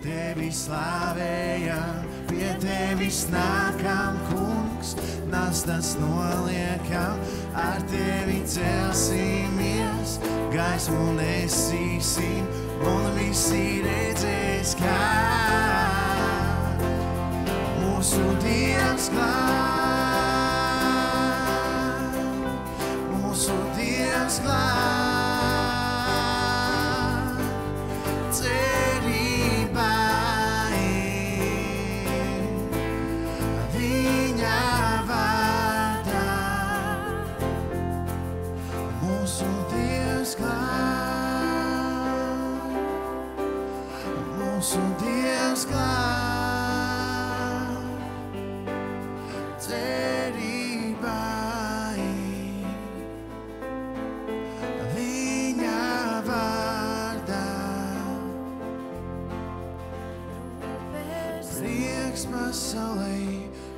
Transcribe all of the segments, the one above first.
Tevi slavējam, pie Tevis nākam, kungs, nastas noliekam, ar Tevi celsimies, gaismu nesīsim, un visi redzēs, kā mūsu Dievs glāb, mūsu Dievs glāb.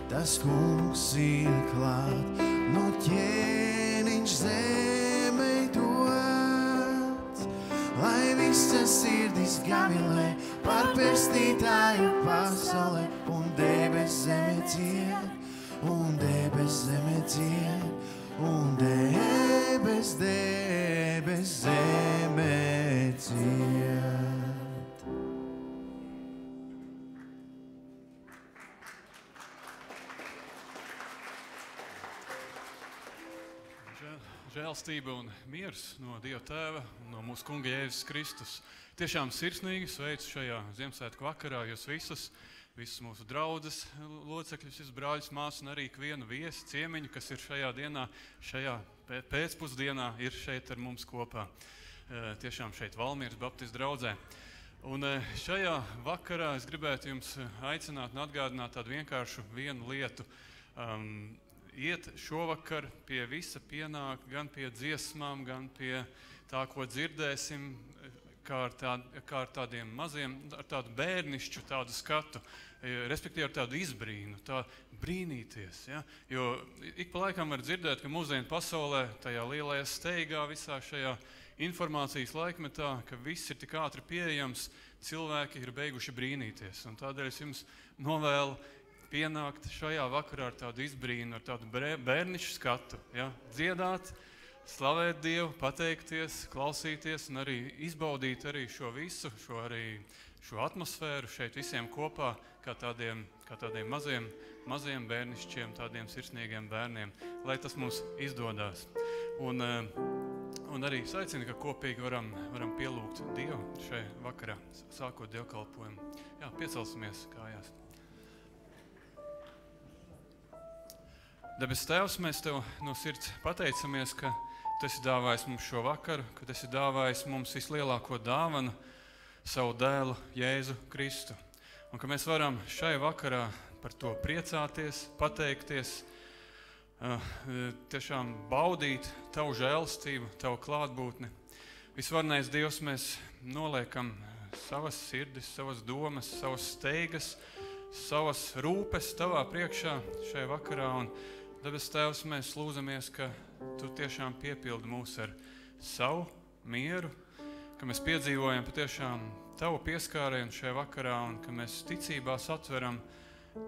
Tas kungs ir klāt, no ķēniņš zemei dots, lai visas sirdis gavilē par pestītāju pasaulē, un debes zeme dzied, un debes zeme dzied, un debes zeme dzied. Žēlstība un miers no Dieva Tēva un no mūsu Kunga Jēzus Kristus. Tiešām sirsnīgi sveicu šajā Ziemassvētku vakarā jūs visus mūsu draudzes locekļus, visus brāļus, māsas un arī ikvienu viesi, ciemiņu, kas ir šajā dienā, šajā pēcpusdienā ir šeit ar mums kopā. Tiešām šeit Valmieras Baptistu draudzē. Un šajā vakarā es gribētu jums aicināt un atgādināt tādu vienkāršu vienu lietu. Iet šovakar pie visa pienāk, gan pie dziesmām, gan pie tā, ko dzirdēsim, kā ar tādiem maziem, ar tādu bērnišķu tādu skatu, respektīvi ar tādu izbrīnu, tā brīnīties. Ja? Jo ik pa laikam var dzirdēt, ka mūsdienu pasaulē, tajā lielajā steigā, visā šajā informācijas laikmetā, ka viss ir tik ātri pieejams, cilvēki ir beiguši brīnīties. Un tādēļ es jums novēlu pienākt šajā vakarā ar tādu izbrīnu, ar tādu bērnišu skatu, ja? Dziedāt, slavēt Dievu, pateikties, klausīties un arī izbaudīt arī šo visu, šo atmosfēru šeit visiem kopā, kā tādiem maziem bērnišķiem, tādiem sirsnīgiem bērniem, lai tas mums izdodās. Un arī es aicinu, ka kopīgi varam pielūgt Dievu šai vakarā, sākot dievkalpojumu. Jā, piecelsimies kājās. Debes Tēvs, mēs Tev no sirds pateicamies, ka Tu esi dāvājis mums šo vakaru, ka Tu esi dāvājis mums vislielāko dāvanu, savu dēlu Jēzu Kristu. Un ka mēs varam šai vakarā par to priecāties, pateikties, tiešām baudīt Tavu žēlastību, Tavu klātbūtni. Visvarnais Dievs, mēs noliekam savas sirdis, savas domas, savas steigas, savas rūpes Tavā priekšā šai vakarā. Un Debes Tēvs, mēs lūdzamies, ka Tu tiešām piepildi mūs ar savu mieru, ka mēs piedzīvojam patiešām Tavu pieskārienu šajā vakarā un ka mēs ticībā satveram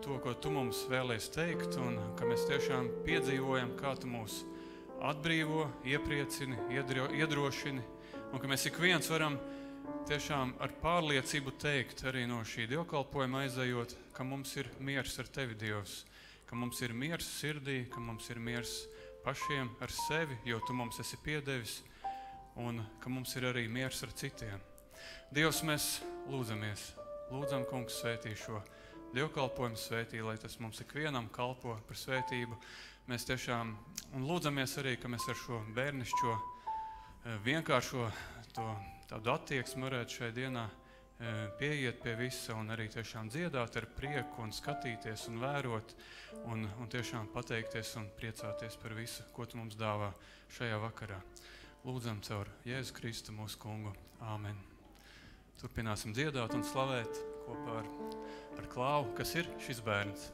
to, ko Tu mums vēlies teikt un ka mēs tiešām piedzīvojam, kā Tu mūs atbrīvo, iepriecini, iedrošini un ka mēs ik viens varam tiešām ar pārliecību teikt arī no šī dievkalpojuma aizejot, ka mums ir miers ar Tevi, Dievs. Ka mums ir miers sirdī, ka mums ir miers pašiem ar sevi, jo Tu mums esi piedevis, un ka mums ir arī miers ar citiem. Dievs, mēs lūdzam, Kungs, svētī šo dievkalpojumu, svētī, lai tas mums ikvienam kalpo par svētību. Mēs tiešām, un lūdzamies arī, ka mēs ar šo bērnišķo, vienkāršo tādu attieksmi varētu šai dienā pieiet pie visa un arī tiešām dziedāt ar prieku un skatīties un vērot un tiešām pateikties un priecāties par visu, ko Tu mums dāvā šajā vakarā. Lūdzam caur Jēzu Kristu mūsu Kungu. Āmen. Turpināsim dziedāt un slavēt kopā ar Klāvu, kas ir šis bērns.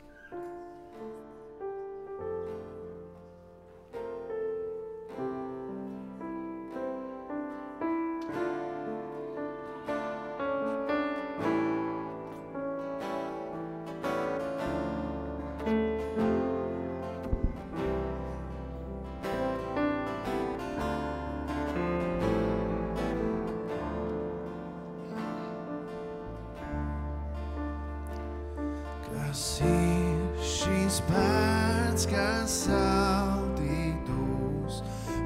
Kas ir šīs bērns, kas saldītos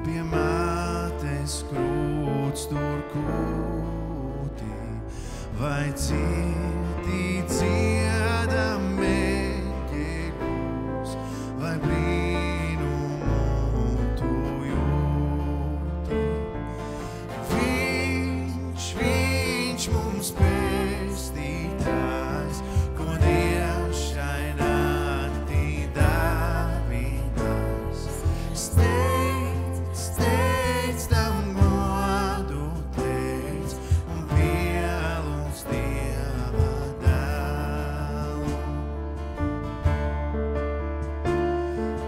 pie mātes krūts tur kūtī, vai dzirdi dziedam eņģeļus, vai brīnumu tu jūti. Viņš mums pestītājs, ko Dievs šai naktī dāvinās. Steidz tam godu teic un pielūdz Dieva dēlu.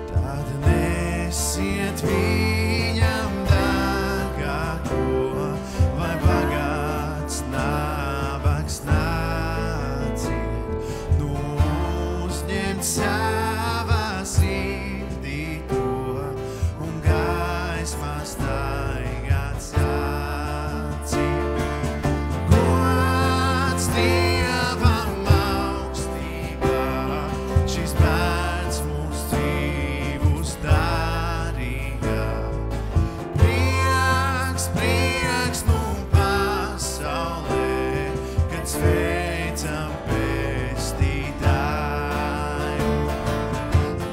Tad nesiet viņam dārgāko, vai bagāts nabaks nāciet, nu uzņemt savā sirdī to un gaismā staigāt sāciet. Gods Dievam augstībā, šis bērns mūs dzīvus darīja. Prieks nu pasaulē, kad sveicam pestītāju.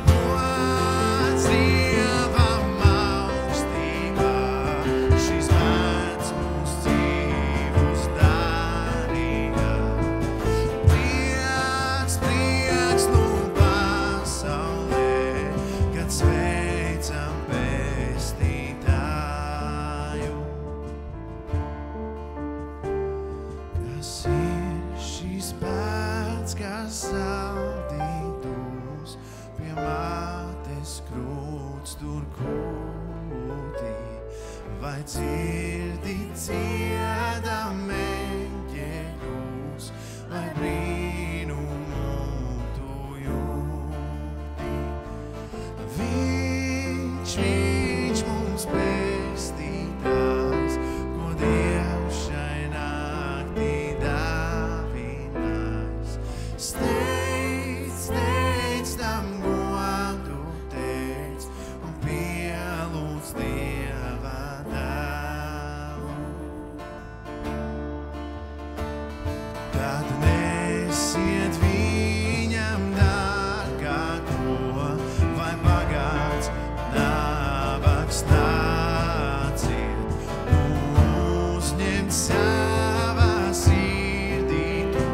Gods Dievam augstībā, šis bērns mūs dzīvus darīja. Prieks nu pasaulē, kad sveicam pestītāju. Kas ir šīs bērns, kas saldītos pie mātes krūts tur kūtī, vai dzirdi dziedam eņģeļus, vai brīnumu tu jūti. Viņš mums pestītājs, ko Dievs šai naktī dāvinās. Steidz tam godu teic un pielūdz Dieva dēlu. Tad nesiet viņam dārgāko, vai bagāts nabaks nāciet, nu uzņemt savā sirdī to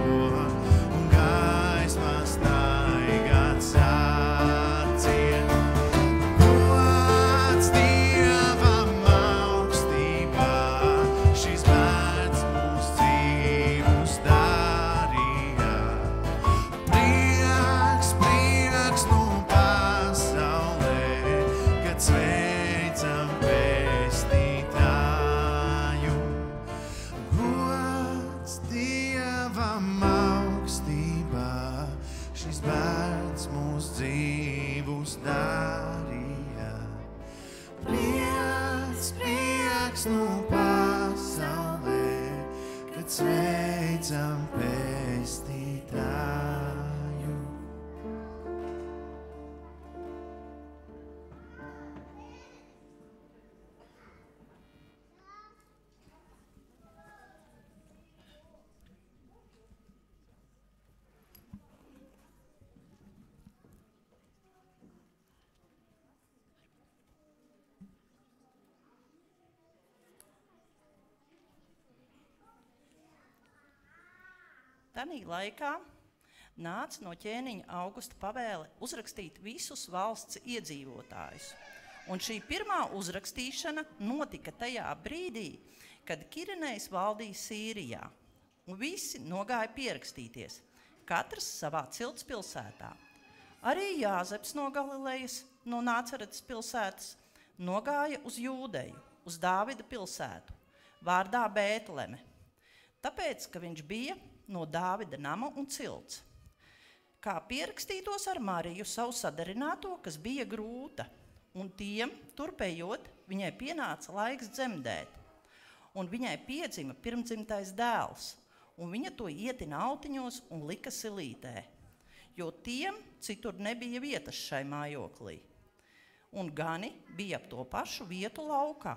un gaismā staigāt sāciet. Gods Dievam augstībā, šis bērns mūs dzīvus darīja. Prieks nu pasaulē, kad sveicam pestītāju. Gods Dievam augstībā, šis bērns mūs dzīvus darīja. Prieks nu pasaulē, kad sveicam pestītāju. Tanī laikā nāca no ķēniņa Augusta pavēle uzrakstīt visus valsts iedzīvotājus. Un šī pirmā uzrakstīšana notika tajā brīdī, kad Kirenejs valdīja Sīrijā. Un visi nogāja pierakstīties, katrs savā cilts pilsētā. Arī Jāzeps no Galilejas, no Nācaretas pilsētas, nogāja uz Jūdeju, uz Dāvida pilsētu, vārdā Bētleme, tāpēc, ka viņš bija no Dāvida nama un cilts. Kā pierakstītos ar Mariju, savu sadarināto, kas bija grūta, un tiem, turpējot, viņai pienāca laiks dzemdēt, un viņai piedzima pirmdzimtais dēls, un viņa to ietina autiņos un lika silītē, jo tiem citur nebija vietas šai mājoklī. Un gani bija ap to pašu vietu laukā.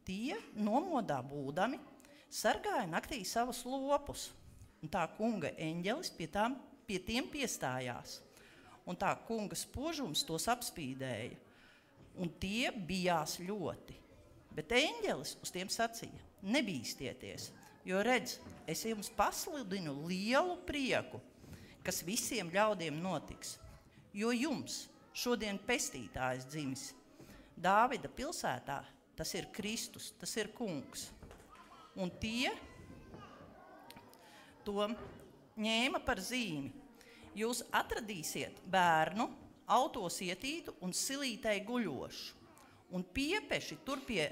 Tie, nomodā būdami, sargāja naktī savus lopus, un tā kunga eņģelis pie tiem piestājās. Un tā kunga spožums tos apspīdēja, un tie bijās ļoti. Bet eņģelis uz tiem sacīja: nebīstieties, jo redz, es jums pasludinu lielu prieku, kas visiem ļaudiem notiks, jo jums šodien pestītājs dzimis. Dāvida pilsētā tas ir Kristus, tas ir kungs. Un tie to ņēma par zīmi. Jūs atradīsiet bērnu, autos ietītu un silītei guļošu. Un piepeši tur pie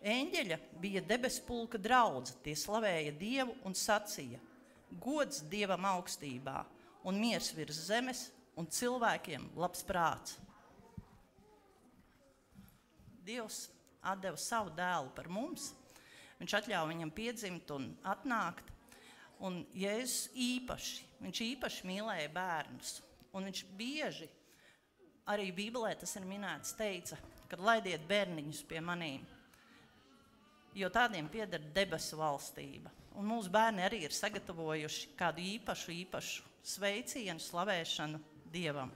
eņģeļa bija debespulka draudze, tie slavēja Dievu un sacīja: gods Dievam augstībā un miers virs zemes un cilvēkiem labs prāts. Dievs atdeva savu dēlu par mums, viņš atļauj viņam piedzimt un atnākt. Un Jēzus viņš īpaši mīlēja bērnus. Un viņš bieži, arī Bībelē tas ir minēts, teica, kad laidiet bērniņus pie manīm, jo tādiem pieder debesu valstība. Un mūsu bērni arī ir sagatavojuši kādu īpašu sveicienu, slavēšanu Dievam.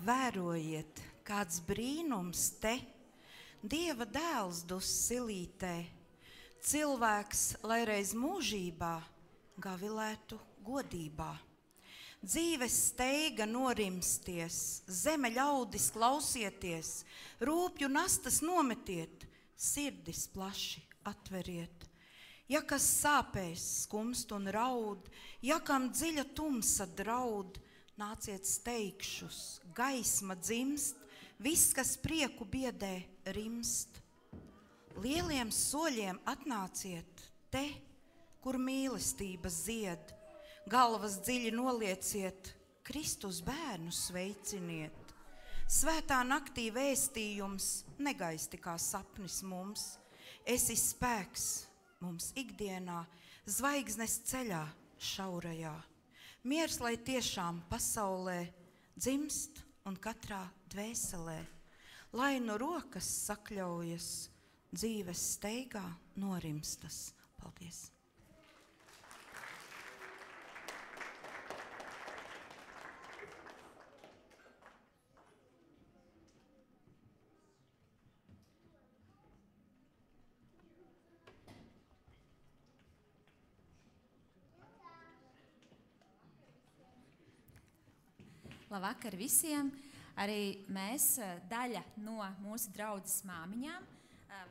Vērojiet, kāds brīnums te, Dieva dēls dus silītē, cilvēks, lai reiz mūžībā gavilētu godībā. Dzīves steiga norimsties, zeme ļaudis klausieties, rūpju nastas nometiet, sirdis plaši atveriet. Ja kas sāpēs, skumst un raud, ja kam dziļa tumsa draud, nāciet steigšus, gaisma dzimst, viss, kas prieku biedē, rimst. Lieliem soļiem atnāciet te, kur mīlestība zied, galvas dziļi nolieciet, Kristus bērnu sveiciniet. Svētā naktī vēstījums negaisti kā sapnis mums, esi spēks mums ikdienā, zvaigznes ceļā šaurajā. Miers, lai tiešām pasaulē dzimst un katrā dvēselē, lai no rokas sakļaujas, dzīves steigā norimstas. Paldies! Labvakar visiem! Arī mēs, daļa no mūsu draudzes māmiņām,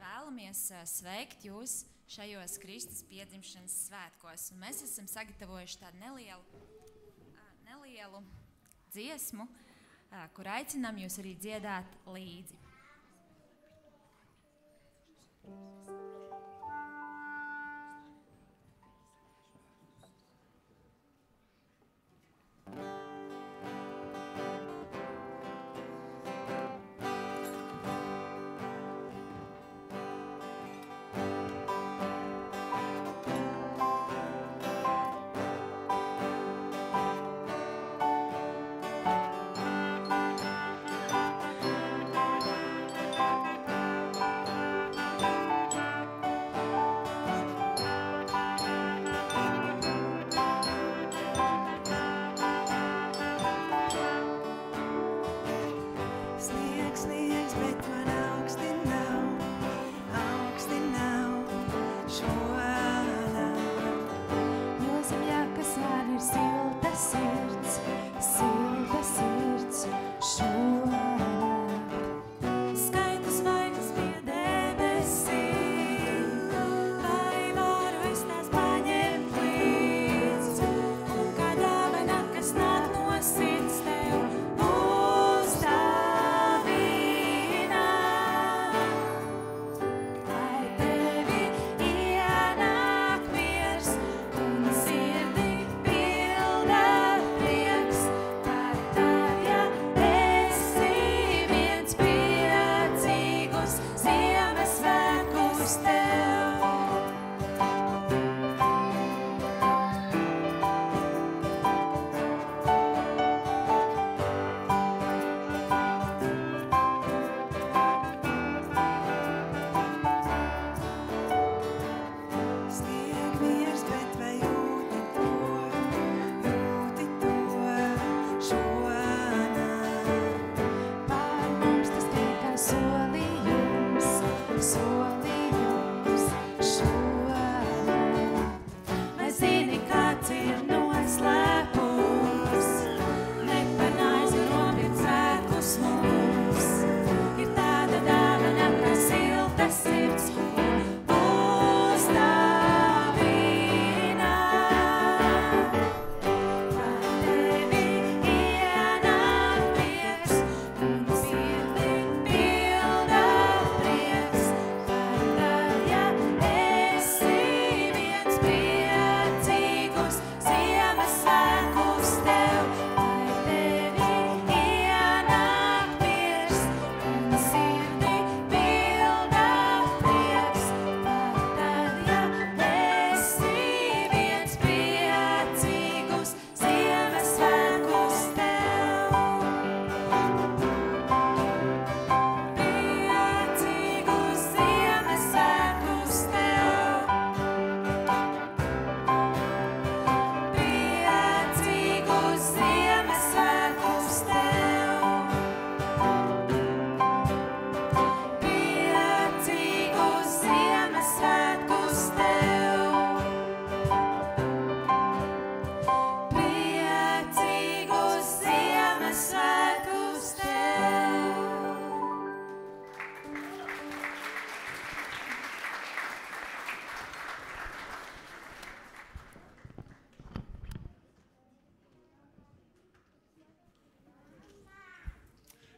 vēlamies sveikt jūs šajos Kristus piedzimšanas svētkos. Un mēs esam sagatavojuši tādu nelielu dziesmu, kur aicinām jūs arī dziedāt līdzi.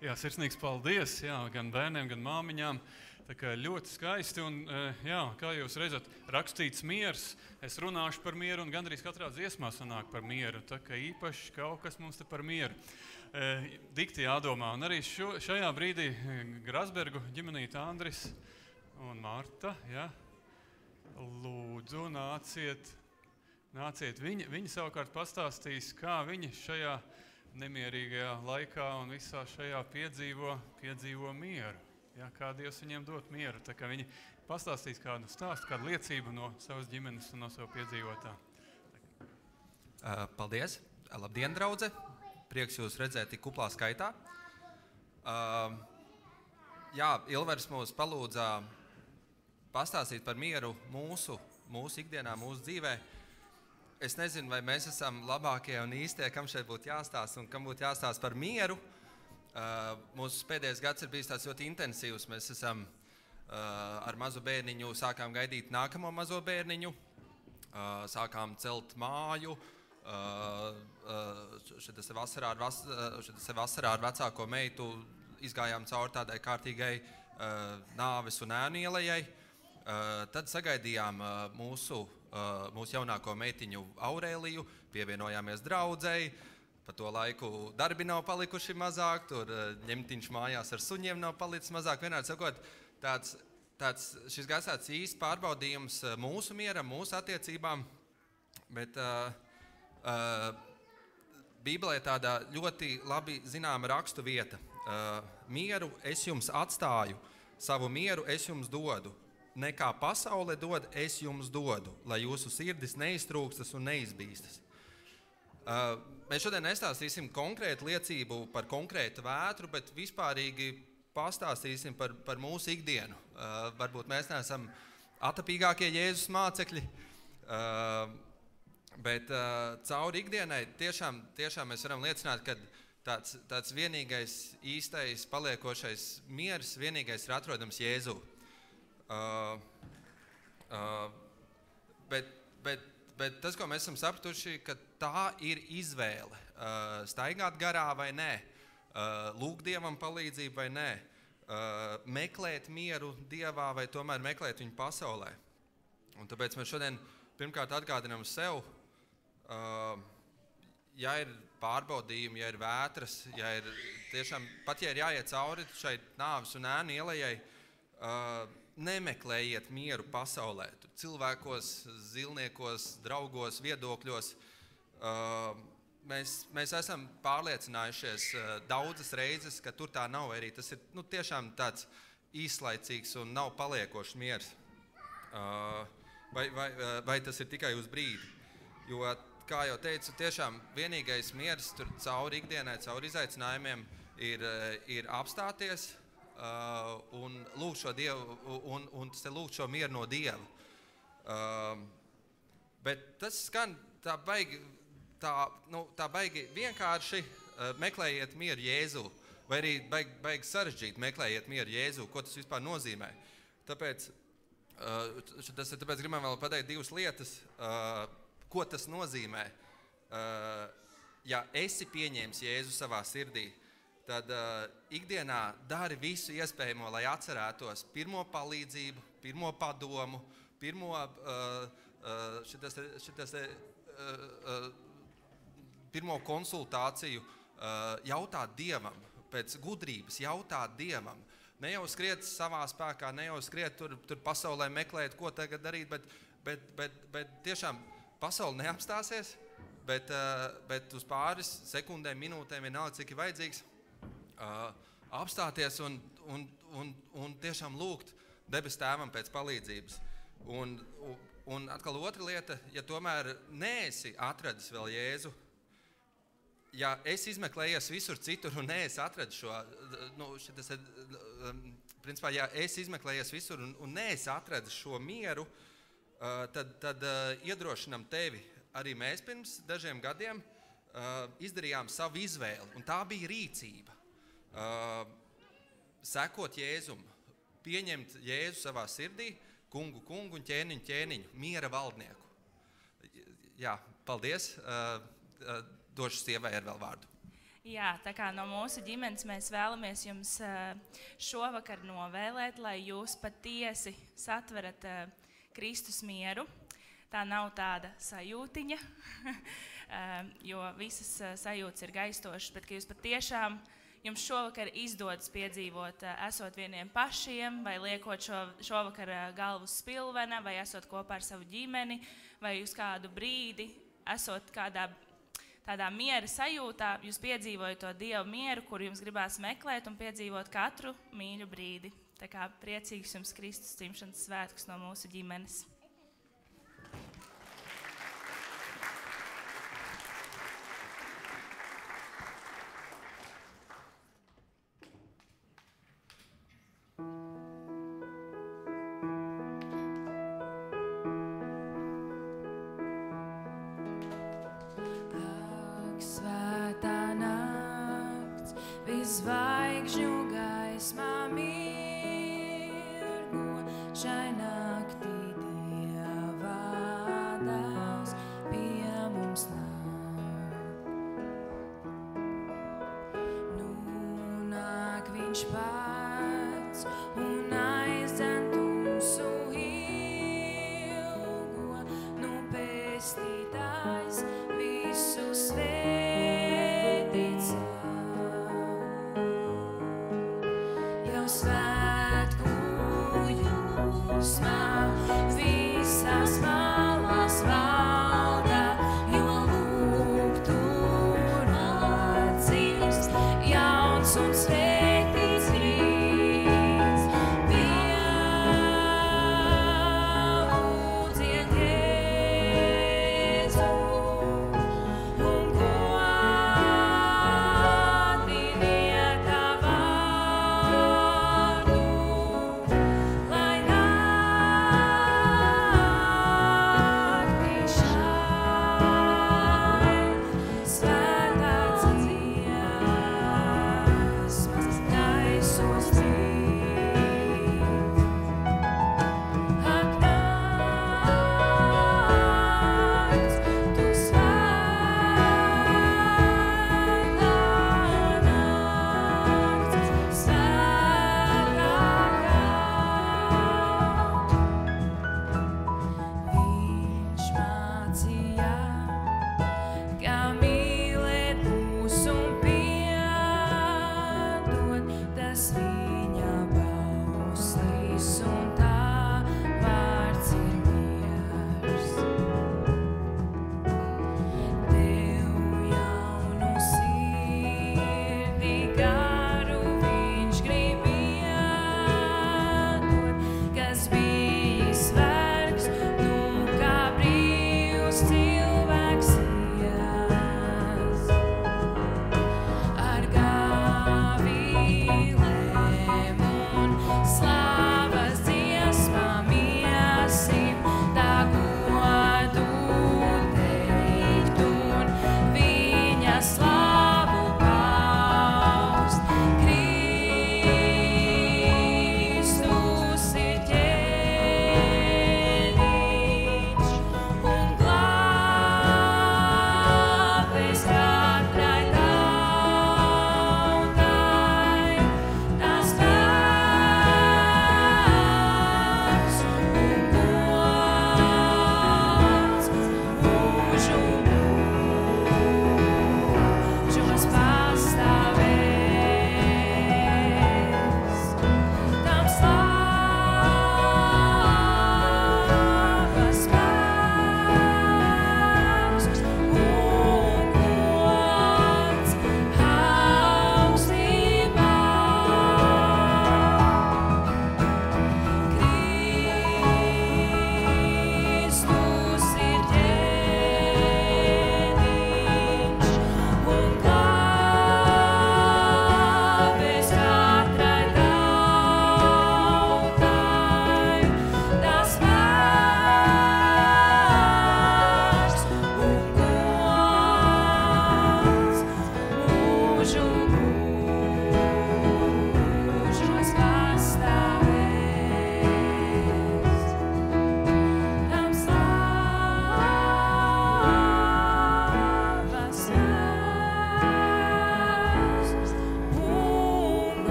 Jā, sirsnīgs paldies, jā, gan bērniem, gan māmiņām. Tā kā ļoti skaisti un, jā, kā jūs redzat, rakstīts miers. Es runāšu par mieru un gandrīz katrā dziesmā sanāk par mieru. Tā kā īpaši kaut kas mums te par mieru. Dikti jādomā. Un arī šajā brīdī Grasbergu ģimenīte Andris un Marta, jā, lūdzu nāciet. Viņi savukārt pastāstīs, kā viņi šajā nemierīgajā laikā un visā šajā piedzīvo mieru. Jā, kā Dievs viņiem dot mieru. Tā kā viņi pastāstīs kādu stāstu, kādu liecību no savas ģimenes un no savu piedzīvotā. Paldies. Labdien, draudze. Prieks jūs redzēt tik kuplā skaitā. Jā, Ilvers mūs palūdza pastāstīt par mieru mūsu ikdienā, mūsu dzīvē. Es nezinu, vai mēs esam labākie un īstie, kam šeit būtu jāstāsta un kam būtu jāstāsta par mieru. Mūsu pēdējais gads ir bijis tāds ļoti intensīvs. Mēs esam ar mazu bērniņu sākām gaidīt nākamo mazo bērniņu, sākām celt māju. Šeit vasarā ar vecāko meitu izgājām cauri tādai kārtīgai nāves un ēnu ielejai. Tad sagaidījām mūsu jaunāko meitiņu Aurēliju, pievienojāmies draudzei. Pa to laiku darbi nav palikuši mazāk, tur ņemtiņš mājās ar suņiem nav palicis mazāk. Vienādi sakot, šis gads tāds īsts pārbaudījums mūsu mieram, mūsu attiecībām, bet Bībelē tāda ļoti labi zināma rakstu vieta. Mieru es jums atstāju, savu mieru es jums dodu. Nekā pasaule dod, es jums dodu, lai jūsu sirdis neiztrūkstas un neizbīstas. Mēs šodien nestāstīsim konkrētu liecību par konkrētu vētru, bet vispārīgi pastāstīsim par mūsu ikdienu. Varbūt mēs neesam atapīgākie Jēzus mācekļi, bet cauri ikdienai tiešām mēs varam liecināt, ka tāds vienīgais īstais paliekošais miers, vienīgais ir atrodams Jēzū. Bet tas, ko mēs esam sapratuši, ka tā ir izvēle. Staigāt garā vai nē, lūgt Dievam palīdzību vai nē, meklēt mieru Dievā vai tomēr meklēt viņu pasaulē. Un tāpēc mēs šodien pirmkārt atgādinām sev, ja ir pārbaudījumi, ja ir vētras, ja ir tiešām, pat ja ir jāiet cauri šai nāves un ēnu ielejai, nemeklējiet mieru pasaulē. Tur cilvēkos, zilniekos, draugos, viedokļos. Mēs esam pārliecinājušies daudzas reizes, ka tur tā nav arī. Tas ir tiešām tāds īslaicīgs un nav paliekošs miers. Vai tas ir tikai uz brīdi? Jo, kā jau teicu, tiešām vienīgais miers tur cauri ikdienai, cauri izaicinājumiem ir apstāties un lūgt šo Dievu un lūgt šo mieru no Dieva. Bet tas skan tā baigi vienkārši meklējiet mieru Jēzū, vai arī baigi sarežģīt meklējiet mieru Jēzū, ko tas vispār nozīmē. Tāpēc gribam vēl pateikt divas lietas, ko tas nozīmē. Ja esi pieņēmis Jēzu savā sirdī, tad ikdienā dari visu iespējamo, lai atcerētos pirmo palīdzību, pirmo padomu, pirmo konsultāciju, jautāt Dievam, pēc gudrības jautāt Dievam. Ne jau skriet savā spēkā, ne jau skriet tur pasaulē meklēt, ko tagad darīt, bet tiešām pasaule neapstāsies, bet uz pāris sekundēm, minūtēm vienalga, cik ir vajadzīgs, apstāties un tiešām lūgt debes tēvam pēc palīdzības. Un atkal otra lieta, ja tomēr neesi atradis vēl Jēzu, ja esi izmeklējies visur citur un neesi atradis šo, principā, ja esi izmeklējies visur un neesi atradis šo mieru, tad iedrošinam tevi. Arī mēs pirms dažiem gadiem izdarījām savu izvēli, un tā bija rīcība. Sekot Jēzum, pieņemt Jēzu savā sirdī, kungu un ķēniņu, miera valdnieku. Jā, paldies. Došu sievai ar vēl vārdu. Jā, tā kā no mūsu ģimenes mēs vēlamies jums šovakar novēlēt, lai jūs patiesi satverat Kristus mieru. Tā nav tāda sajūtiņa, jo visas sajūtas ir gaistošas, bet ka jūs patiešām jums šovakar izdodas piedzīvot, esot vieniem pašiem, vai liekot šovakar galvu uz spilvena, vai esot kopā ar savu ģimeni, vai uz kādu brīdi, esot tādā miera sajūtā, jūs piedzīvojat to Dieva mieru, kuru jums gribās meklēt un piedzīvot katru mīļu brīdi. Tā kā priecīgs jums Kristus dzimšanas svētkus no mūsu ģimenes. Zvaigžņu gaismā mirgo, šai naktī Dieva dēls pie mums nāk. Nu nāk viņš pats un aizdzen tumsu ilgo, nu pestītājs visu svētīts. Svētku jūsmā visās malās valda, jo lūk tur atzīst jauns un svētīts rīts. Pielūdziet Jēzu un godiniet tā vārdu.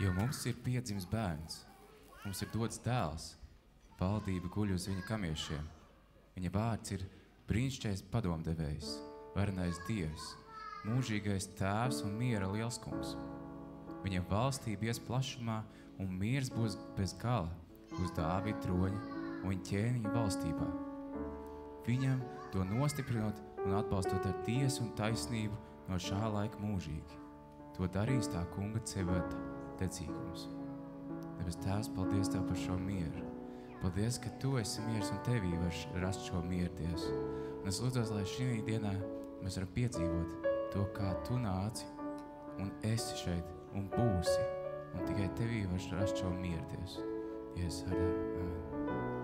Jo mums ir piedzimis bērns, mums ir dots dēls, valdība guļ uz viņa kamiešiem. Viņa vārds ir brīnišķīgais padomdevējs, varenais Dievs, mūžīgais tēvs un miera lielskums. Viņa valstība ies plašumā un miers būs bez gala uz Dāvida troņa un viņa ķēniņa valstībā. Viņam to nostiprinot un atbalstot ar tiesu un taisnību no šā laika mūžīgi. To darīs tā kunga cevata decīgums. Debes Tēvs, paldies Tev par šo mieru. Paldies, ka Tu esi miers un Tevī var rast šo mieru, Dievs. Un es lūdzos, lai šī dienā mēs varam piedzīvot to, kā Tu nāci un esi šeit un būsi. Un tikai Tevī var rast šo mieru, Dievs. Jēzus vārdā. Amen.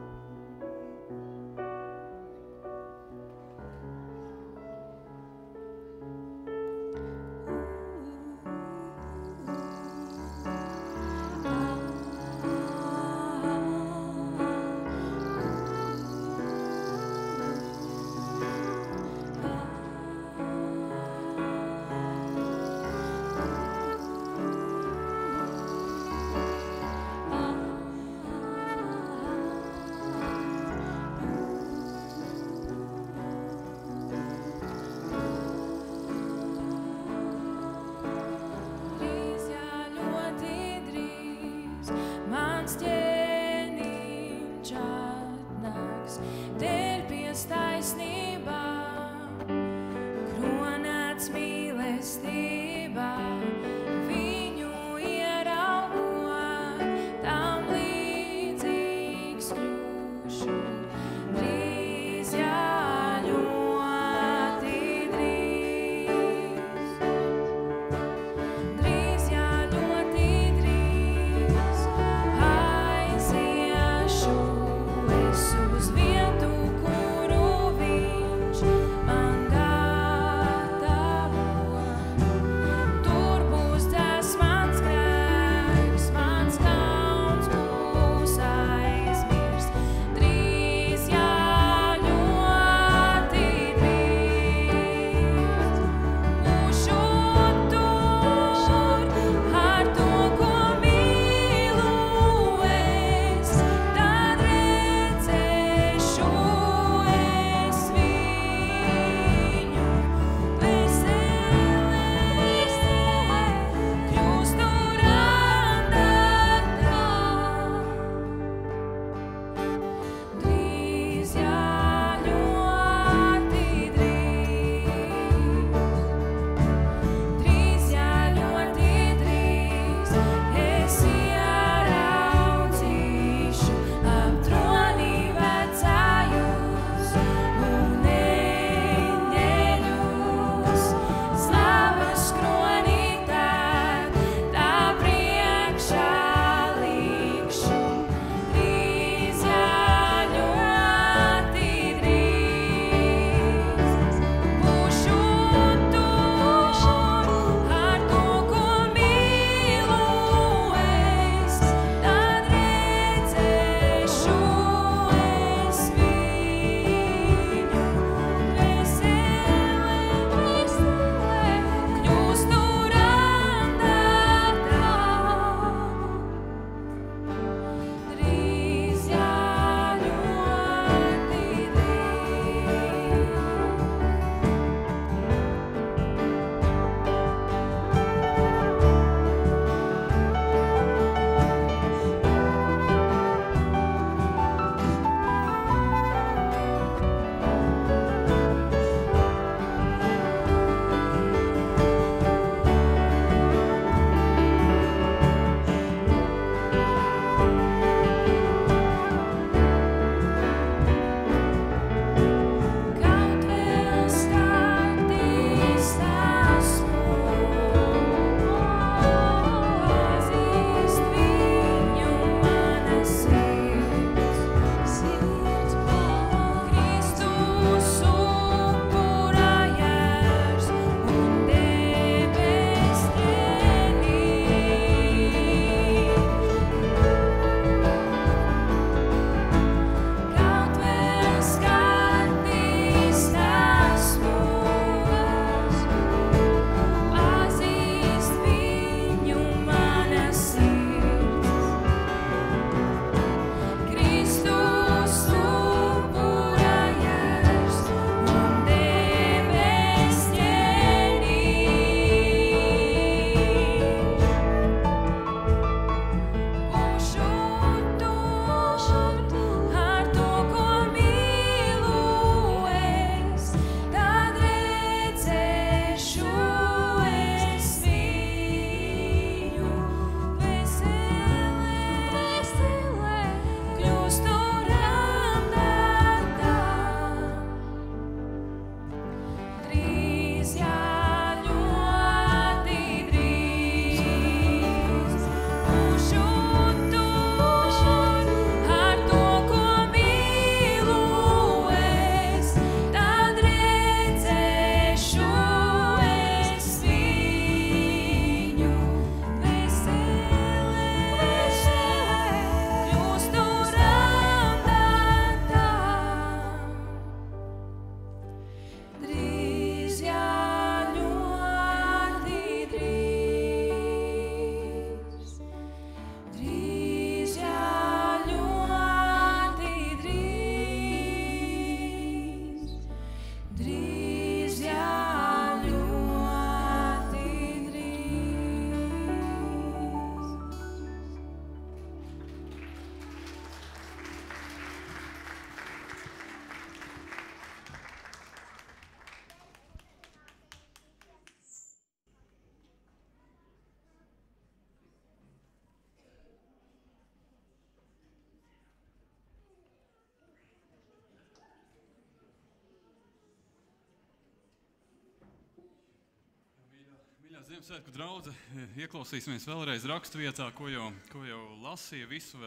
Ziemassvētku draudze, ieklausīsimies vēlreiz raksturvietā, ko jau lasīja, visu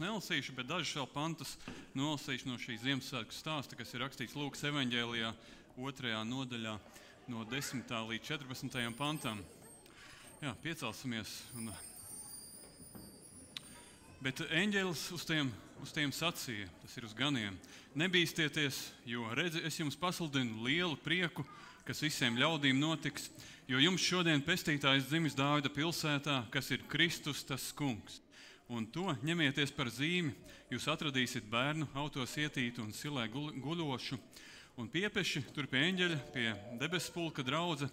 nelasīšu, bet dažus vēl pantus nolasīšu no šī Ziemassvētku stāsta, kas ir rakstīts Lūkas evaņģēlijā 2. nodaļā no 10. līdz 14. pantam. Jā, piecelsimies. Bet eņģelis uz tiem sacīja, tas ir uz ganiem: nebīstieties, jo redzi, es jums pasludinu lielu prieku, kas visiem ļaudīm notiks, jo jums šodien pestītājs dzimis Dāvida pilsētā, kas ir Kristus, tas kungs. Un to ņemieties par zīmi, jūs atradīsiet bērnu autos ietītu un silē guļošu. Un piepeši tur pie eņģeļa, pie debespulka draudze,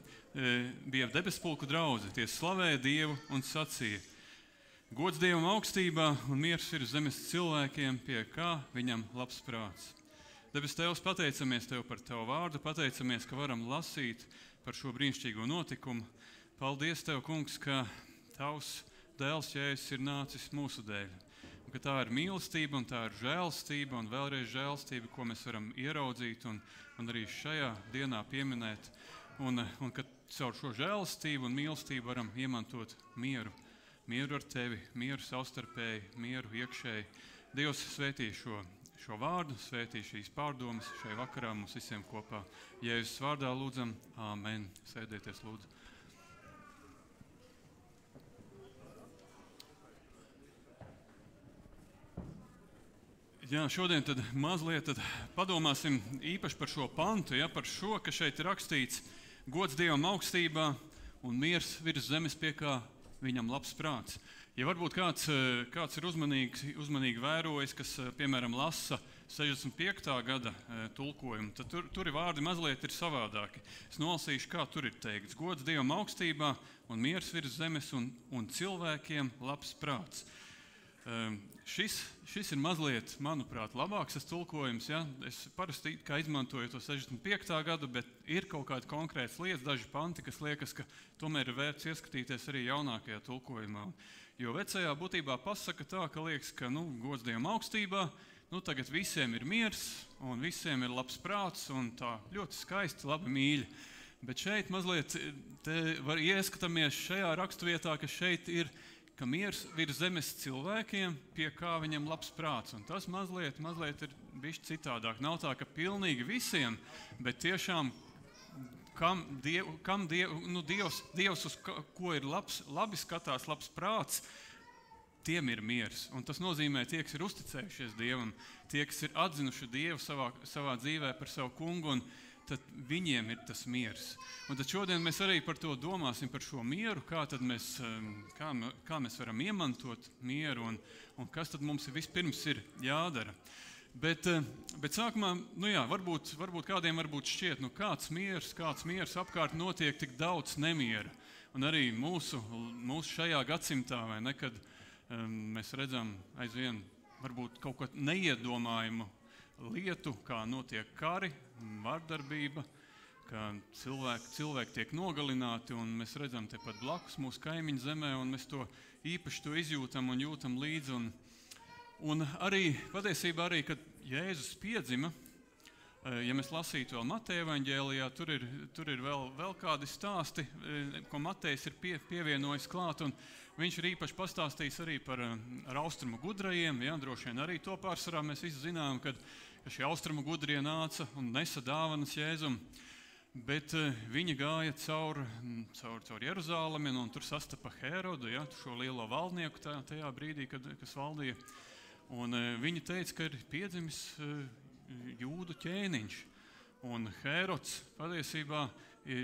bija debespulku draudze, tie slavēja Dievu un sacīja: gods Dievam augstībā un miers ir zemes cilvēkiem, pie kā viņam labs prāts. Debes Tēvs, pateicamies Tev par Tavu vārdu, pateicamies, ka varam lasīt par šo brīnišķīgo notikumu. Paldies Tev, Kungs, ka Tavs dēls Jēzus ir nācis mūsu dēļ. Un ka tā ir mīlestība un tā ir žēlstība un vēlreiz žēlstība, ko mēs varam ieraudzīt un arī šajā dienā pieminēt. Un ka caur šo žēlstību un mīlestību varam iemantot mieru. Mieru ar Tevi, mieru savstarpēji, mieru iekšēji. Dievs svētī šo vārdu, svētī šīs pārdomas šai vakarā mums visiem kopā. Jēzus vārdā lūdzam, āmen. Sēdieties, lūdzu. Jā, šodien tad mazliet padomāsim īpaši par šo pantu, ja, par šo, ka šeit ir rakstīts: gods Dievam augstībā un miers virs zemes, pie kā viņam labs prāts. Ja varbūt kāds ir uzmanīgi vērojis, kas, piemēram, lasa 65. gada tulkojumu, tad tur ir vārdi mazliet ir savādāki. Es nolasīšu, kā tur ir teikts: gods Dievam augstībā un miers virs zemes un cilvēkiem labs prāts. Šis ir mazliet, manuprāt, labāks tulkojums. Ja? Es parasti izmantoju to 65. gadu, bet ir kaut kāda konkrētas lietas, daži panti, kas liekas, ka tomēr ir vērts ieskatīties arī jaunākajā tulkojumā. Jo vecajā būtībā pasaka tā, ka liekas, ka gods Dievam augstībā, tagad visiem ir miers un visiem ir labs prāts un tā ļoti skaisti, labi mīļi. Bet šeit mazliet var ieskatāmies šajā raksturvietā, ka šeit ir ka miers virs zemes cilvēkiem, pie kā viņam labs prāts. Un tas mazliet ir bišķi citādāk. Nav tā, ka pilnīgi visiem, bet tiešām, Dievs uz ko ir labi skatās, labs prāts, tiem ir miers. Un tas nozīmē tie, kas ir uzticējušies Dievam, tie, kas ir atzinuši Dievu savā dzīvē par savu kungu, un tad viņiem ir tas miers. Un tad šodien mēs arī par to domāsim, par šo mieru, kā mēs varam iemantot mieru un kas tad mums vispirms ir jādara. Bet sākumā, varbūt kādiem šķiet, kāds miers apkārt notiek tik daudz nemiera. Un arī mūsu šajā gadsimtā, vai ne, kad mēs redzam aizvien varbūt kaut ko neiedomājumu lietu, kā notiek kari, vardarbība, ka cilvēki tiek nogalināti, un mēs redzam tepat blakus mūsu kaimiņu zemē, un mēs to īpaši izjūtam un jūtam līdzi. Un arī, patiesībā arī, kad Jēzus piedzima, ja mēs lasītu vēl Mateja evaņģēlijā, tur ir vēl kādi stāsti, ko Matejs ir pievienojis klāt, un viņš ir īpaši pastāstījis arī par austrumu gudrajiem. Ja, droši vien arī to pārsvarā mēs visi zinām, ka šie austrumu gudrie nāca un nesa dāvanas Jēzum, bet viņi gāja caur Jeruzālemi, un tur sastapa Hērodu, ja, šo lielo valdnieku tajā brīdī, kas valdīja. Un viņi teica, ka ir piedzimis jūdu ķēniņš. Un Hērods patiesībā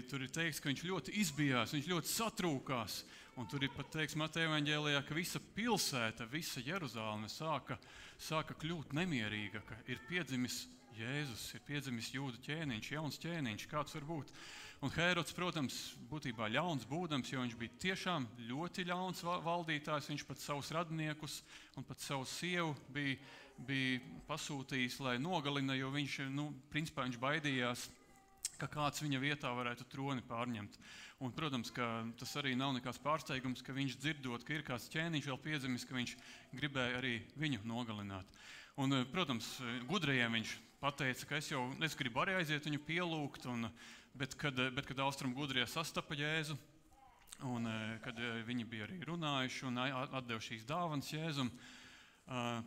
tur ir teikts, ka viņš ļoti izbijās, viņš ļoti satrūkās. Un tur ir pat teikts Mateja evaņģēlijā, ka visa pilsēta, visa Jeruzāleme sāka kļūt nemierīga, ka ir piedzimis Jēzus, ir piedzimis jūdu ķēniņš, jauns ķēniņš, kāds var būt. Un Hērods, protams, būtībā ļauns būdams, jo viņš bija tiešām ļoti ļauns valdītājs, viņš pat savus radiniekus un pat savu sievu bija pasūtījis, lai nogalina, jo principā viņš baidījās, ka kāds viņa vietā varētu troni pārņemt. Un, protams, ka tas arī nav nekāds pārsteigums, ka viņš dzirdot, ka ir kāds ķēniņš vēl piedzimis, ka viņš gribēja arī viņu nogalināt. Un, protams, gudrajiem viņš pateica, ka es gribu arī aiziet viņu pielūgt, bet kad austrumu gudrie sastapa Jēzu, Un, kad viņi bija arī runājuši un atdeva šīs dāvanas Jēzum,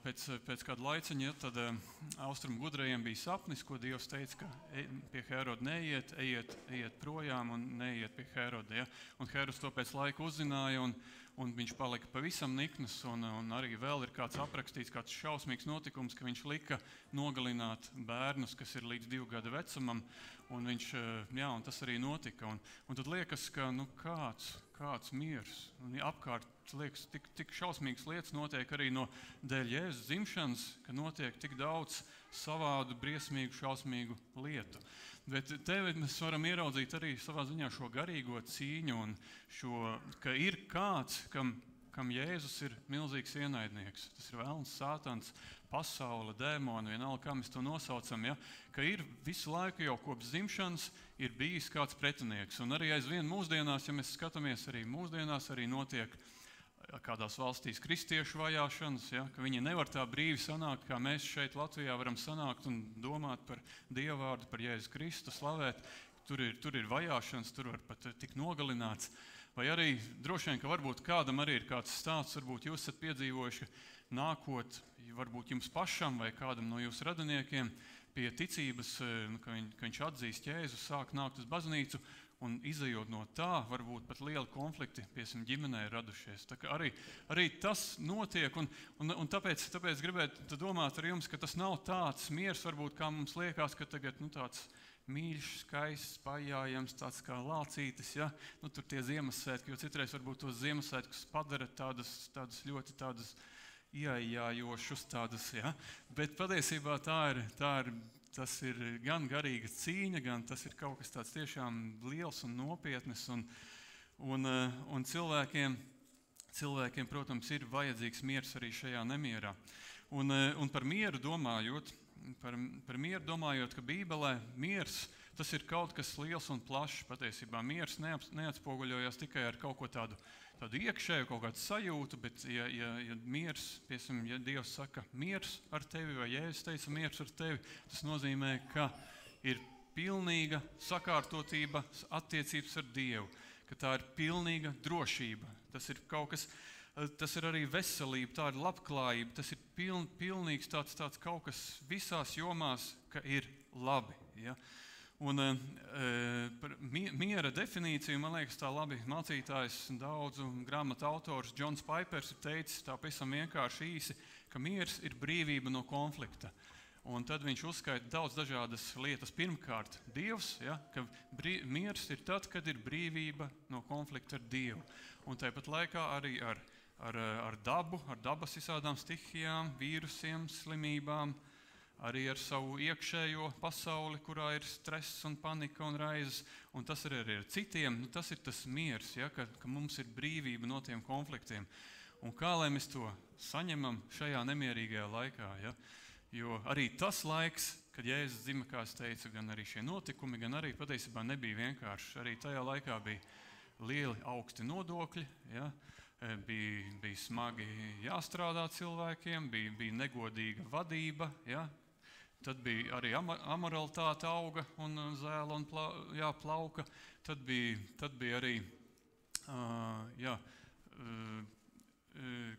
pēc kāda laiciņa, tad austrumu gudrajiem bija sapnis, ko Dievs teica, ka pie Hēroda neiet, ejiet projām un neiet pie Hēroda. Ja? Un Hērods to pēc laika uzzināja, un viņš palika pavisam nikns, un arī vēl ir kāds aprakstīts, kāds šausmīgs notikums, ka viņš lika nogalināt bērnus, kas ir līdz 2 gadu vecumam, un un tas arī notika. Un tad liekas, ka kāds miers, un apkārt liekas, tik šausmīgas lietas notiek arī no dēļ Jēzus dzimšanas, ka notiek tik daudz savādu, briesmīgu, šausmīgu lietu. Bet te mēs varam ieraudzīt arī savā ziņā šo garīgo cīņu un ka ir kāds, kam Jēzus ir milzīgs ienaidnieks. Tas ir velns, sātans, pasaule, dēmoni, vienalga, kā mēs to nosaucam, ja? Ka ir visu laiku jau kopš dzimšanas ir bijis kāds pretinieks. Un arī aizvien mūsdienās, ja mēs skatāmies arī mūsdienās, arī notiek kādās valstīs kristiešu vajāšanas, ja? Ka viņi nevar tā brīvi sanākt, kā mēs šeit Latvijā varam sanākt un domāt par Dievvārdu, par Jēzus Kristu, slavēt. Tur ir vajāšanas, tur var pat tikt nogalināts. Vai arī droši vien, ka varbūt kādam arī ir kāds stāsts, varbūt jūs esat piedzīvojuši nākot, varbūt jums pašam vai kādam no jūsu radiniekiem pie ticības, ka viņš atzīst Jēzu, sāk nākt uz baznīcu, un izejot no tā, varbūt pat lieli konflikti ģimenē ir radušies. Tā kā arī tas notiek, un tāpēc gribētu domāt ar jums, ka tas nav tāds miers, varbūt kā mums liekas, ka tagad tāds mīļš, skaists, pajājams, tāds kā lācītis, ja? Tur tie Ziemassvētki, jo citreiz varbūt tos Ziemassvētkus padara tādas ļoti ieejājošus tādas, ja? Bet patiesībā tas ir gan garīga cīņa, gan tas ir kaut kas tāds tiešām liels un nopietnis, un cilvēkiem, protams, ir vajadzīgs miers arī šajā nemierā. Un par mieru domājot, ka Bībelē miers, tas ir kaut kas liels un plašs. Patiesībā miers neatspoguļojas tikai ar kaut ko tādu iekšēju, kaut kādu sajūtu, bet ja miers, piemēram, ja Dievs saka miers ar tevi, vai Jēzus teica miers ar tevi, tas nozīmē, ka ir pilnīga sakārtotība attiecības ar Dievu, ka tā ir pilnīga drošība. Tas ir kaut kas, tas ir arī veselība, tā ir labklājība, tas ir pilnīgs tāds kaut kas visās jomās, ka ir labi. Ja? Un par miera definīciju, man liekas, tā labi mācītājs, daudzu grāmatu autors Džons Paipers ir teicis tā pavisam vienkārši īsi, ka miers ir brīvība no konflikta. Un tad viņš uzskaita daudz dažādas lietas. Pirmkārt, Dievs, ja, ka miers ir tad, kad ir brīvība no konflikta ar Dievu. Un tāpat laikā arī ar dabu, ar dabas visādām stihijām, vīrusiem, slimībām, arī ar savu iekšējo pasauli, kurā ir stress un panika un raizes, un tas arī ar citiem. Tas ir tas miers, ja, ka mums ir brīvība no tiem konfliktiem. Un kā lai mēs to saņemam šajā nemierīgajā laikā? Ja? Jo arī tas laiks, kad Jēzus dzima, kā es teicu, gan arī šie notikumi, gan arī patiesībā nebija vienkārši. Arī tajā laikā bija lieli augsti nodokļi, ja? Bija smagi jāstrādā cilvēkiem, bija negodīga vadība, ja? Tad bija arī amoralitāte auga un zēla un plauka. Tad bija arī,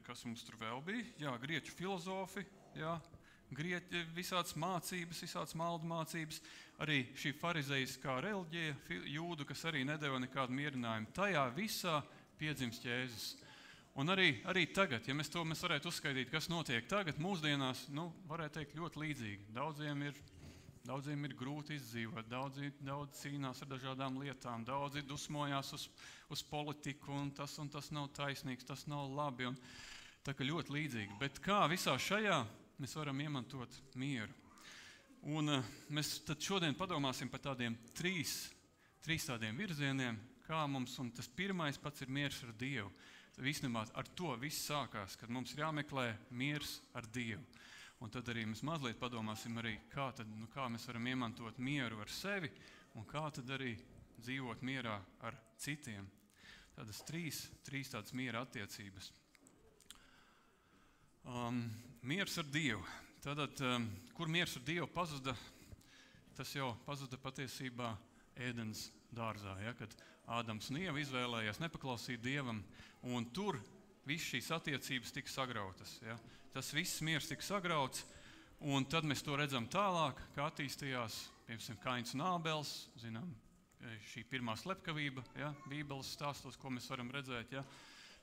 kas mums tur vēl bija? Jā, grieķu filozofi, jā. Visādas mācības, visādas maldu mācības, arī šī farizeiskā reliģija, jūdu, kas arī nedeva nekādu mierinājumu. Tajā visā piedzimst Jēzus. Un arī tagad, ja mēs varētu uzskaitīt, kas notiek tagad, mūsdienās, varētu teikt ļoti līdzīgi. Daudziem ir grūti izdzīvot, daudzi cīnās ar dažādām lietām, daudzi dusmojās uz politiku, un tas nav taisnīgs, tas nav labi, un tā kā ļoti līdzīgi. Bet kā visā šajā mēs varam iemantot mieru? Un mēs tad šodien padomāsim par tādiem trīs tādiem virzieniem, kā mums, un tas pirmais pats ir miers ar Dievu. Īstenībā ar to viss sākās, kad mums ir jāmeklē miers ar Dievu. Un tad arī mēs mazliet padomāsim arī, kā mēs varam iemantot mieru ar sevi, un kā tad arī dzīvot mierā ar citiem. Tādas trīs tādas miera attiecības. Miers ar Dievu. Tātad, kur miers ar Dievu pazuda, tas jau pazuda patiesībā ēdens dārzā, ja, kad Ādams un Ieva izvēlējās nepaklausīt Dievam, un tur viss šīs attiecības tika sagrautas. Ja. Tas viss miers tika sagrauts, un tad mēs to redzam tālāk, kā attīstījās, piemēram, Kains un Ābels, zinām, šī pirmā slepkavība, ja, Bībeles stāstos, ko mēs varam redzēt. Ja.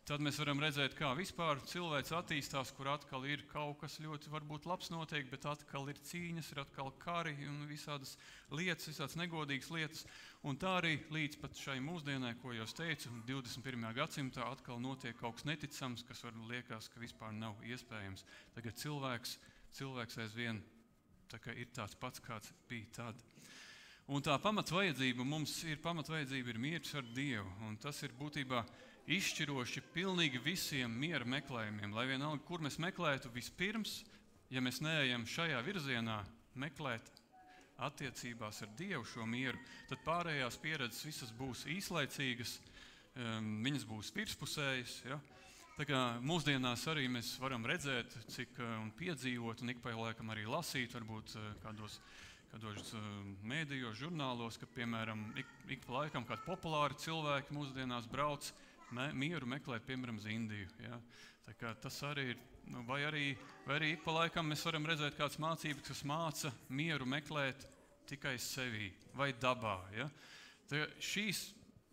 Tad mēs varam redzēt, kā vispār cilvēks attīstās, kur atkal ir kaut kas ļoti varbūt labs notiek, bet atkal ir cīņas, ir atkal kari un visādas lietas, visādas negodīgas lietas. Un tā arī līdz pat šai mūsdienai, ko jau teicu, 21. gadsimtā atkal notiek kaut kas neticams, kas var liekas, ka vispār nav iespējams. Tagad cilvēks aizvien ir tāds pats, kāds bija tad. Un tā pamatvajadzība mums ir miers ar Dievu, un tas ir būtībā izšķiroši pilnīgi visiem miera meklējumiem. Lai vienalga, kur mēs meklētu vispirms, ja mēs neejam šajā virzienā meklēt attiecībās ar Dievu šo mieru, tad pārējās pieredzes visas būs īslaicīgas, viņas būs virspusējas. Ja? Tā kā mūsdienās arī mēs varam redzēt, cik un piedzīvot, un ik pa laikam arī lasīt, varbūt kādos mēdījos, žurnālos, ka, piemēram, ik pa laikam kādi populāri cilvēki mūsdienās brauc mieru meklēt, piemēram, uz Indiju. Ja? Tā kā tas arī ir, vai arī ik pa laikam mēs varam redzēt kādas mācības, kas māca mieru meklēt tikai sevī vai dabā. Ja? Tā šīs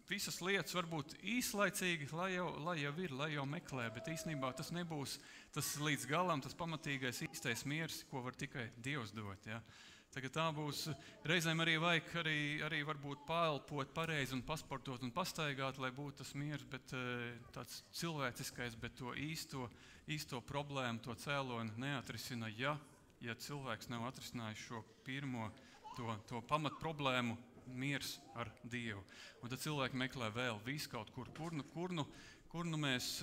visas lietas var būt īslaicīgi, lai jau meklē, bet īstenībā tas nebūs tas līdz galam, tas pamatīgais īstais miers, ko var tikai Dievs dot. Ja? Tagad tā būs, reizēm arī vajag arī varbūt paelpot pareizi un pasportot un pastaigāt, lai būtu tas miers, bet tāds cilvēciskais, bet to īsto problēmu, to cēloni neatrisina, ja cilvēks nav atrisinājis šo pirmo, to pamat problēmu, miers ar Dievu. Un tad cilvēki meklē vēl visu kaut kur nu mēs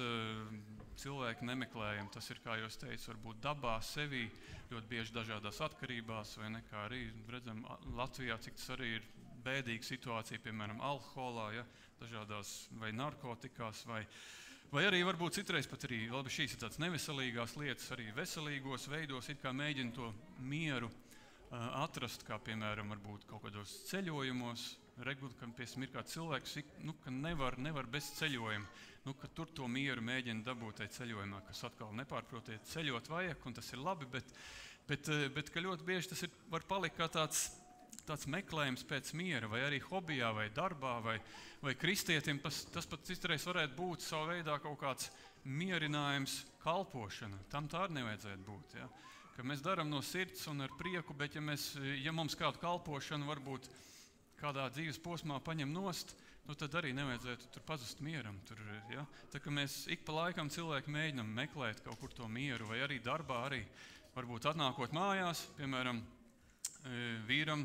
cilvēki nemeklējam. Tas ir, kā jau es teicu, varbūt dabā, sevī, ļoti bieži dažādās atkarībās, vai ne, kā arī redzam Latvijā, cik tas arī ir bēdīga situācija, piemēram, alkoholā, ja, dažādās vai narkotikās, vai arī varbūt citreiz pat arī, labi, šīs ir tādas neveselīgās lietas, arī veselīgos veidos, it kā mēģina to mieru atrast, kā piemēram, varbūt kaut kādos ceļojumos, kam ir kāds cilvēks, ka nevar bez ceļojuma, ka tur to mieru mēģina dabūt tajā ceļojumā, kas atkal nepārprotiet ceļot vajag, un tas ir labi, bet ka ļoti bieži tas var palikt kā tāds meklējums pēc miera, vai arī hobijā, vai darbā, vai kristietim, tas pat citreiz varētu būt savu veidā kaut kāds mierinājums, kalpošana. Tam tā arī nevajadzētu būt. Ja? Ka mēs darām no sirds un ar prieku, bet ja mums kādu kalpošanu varbūt kādā dzīves posmā paņem nost, tad arī nevajadzētu tur pazust mieram. Ja? Tā kā mēs ik pa laikam cilvēki mēģinam meklēt kaut kur to mieru, vai arī darbā, arī varbūt atnākot mājās, piemēram, vīram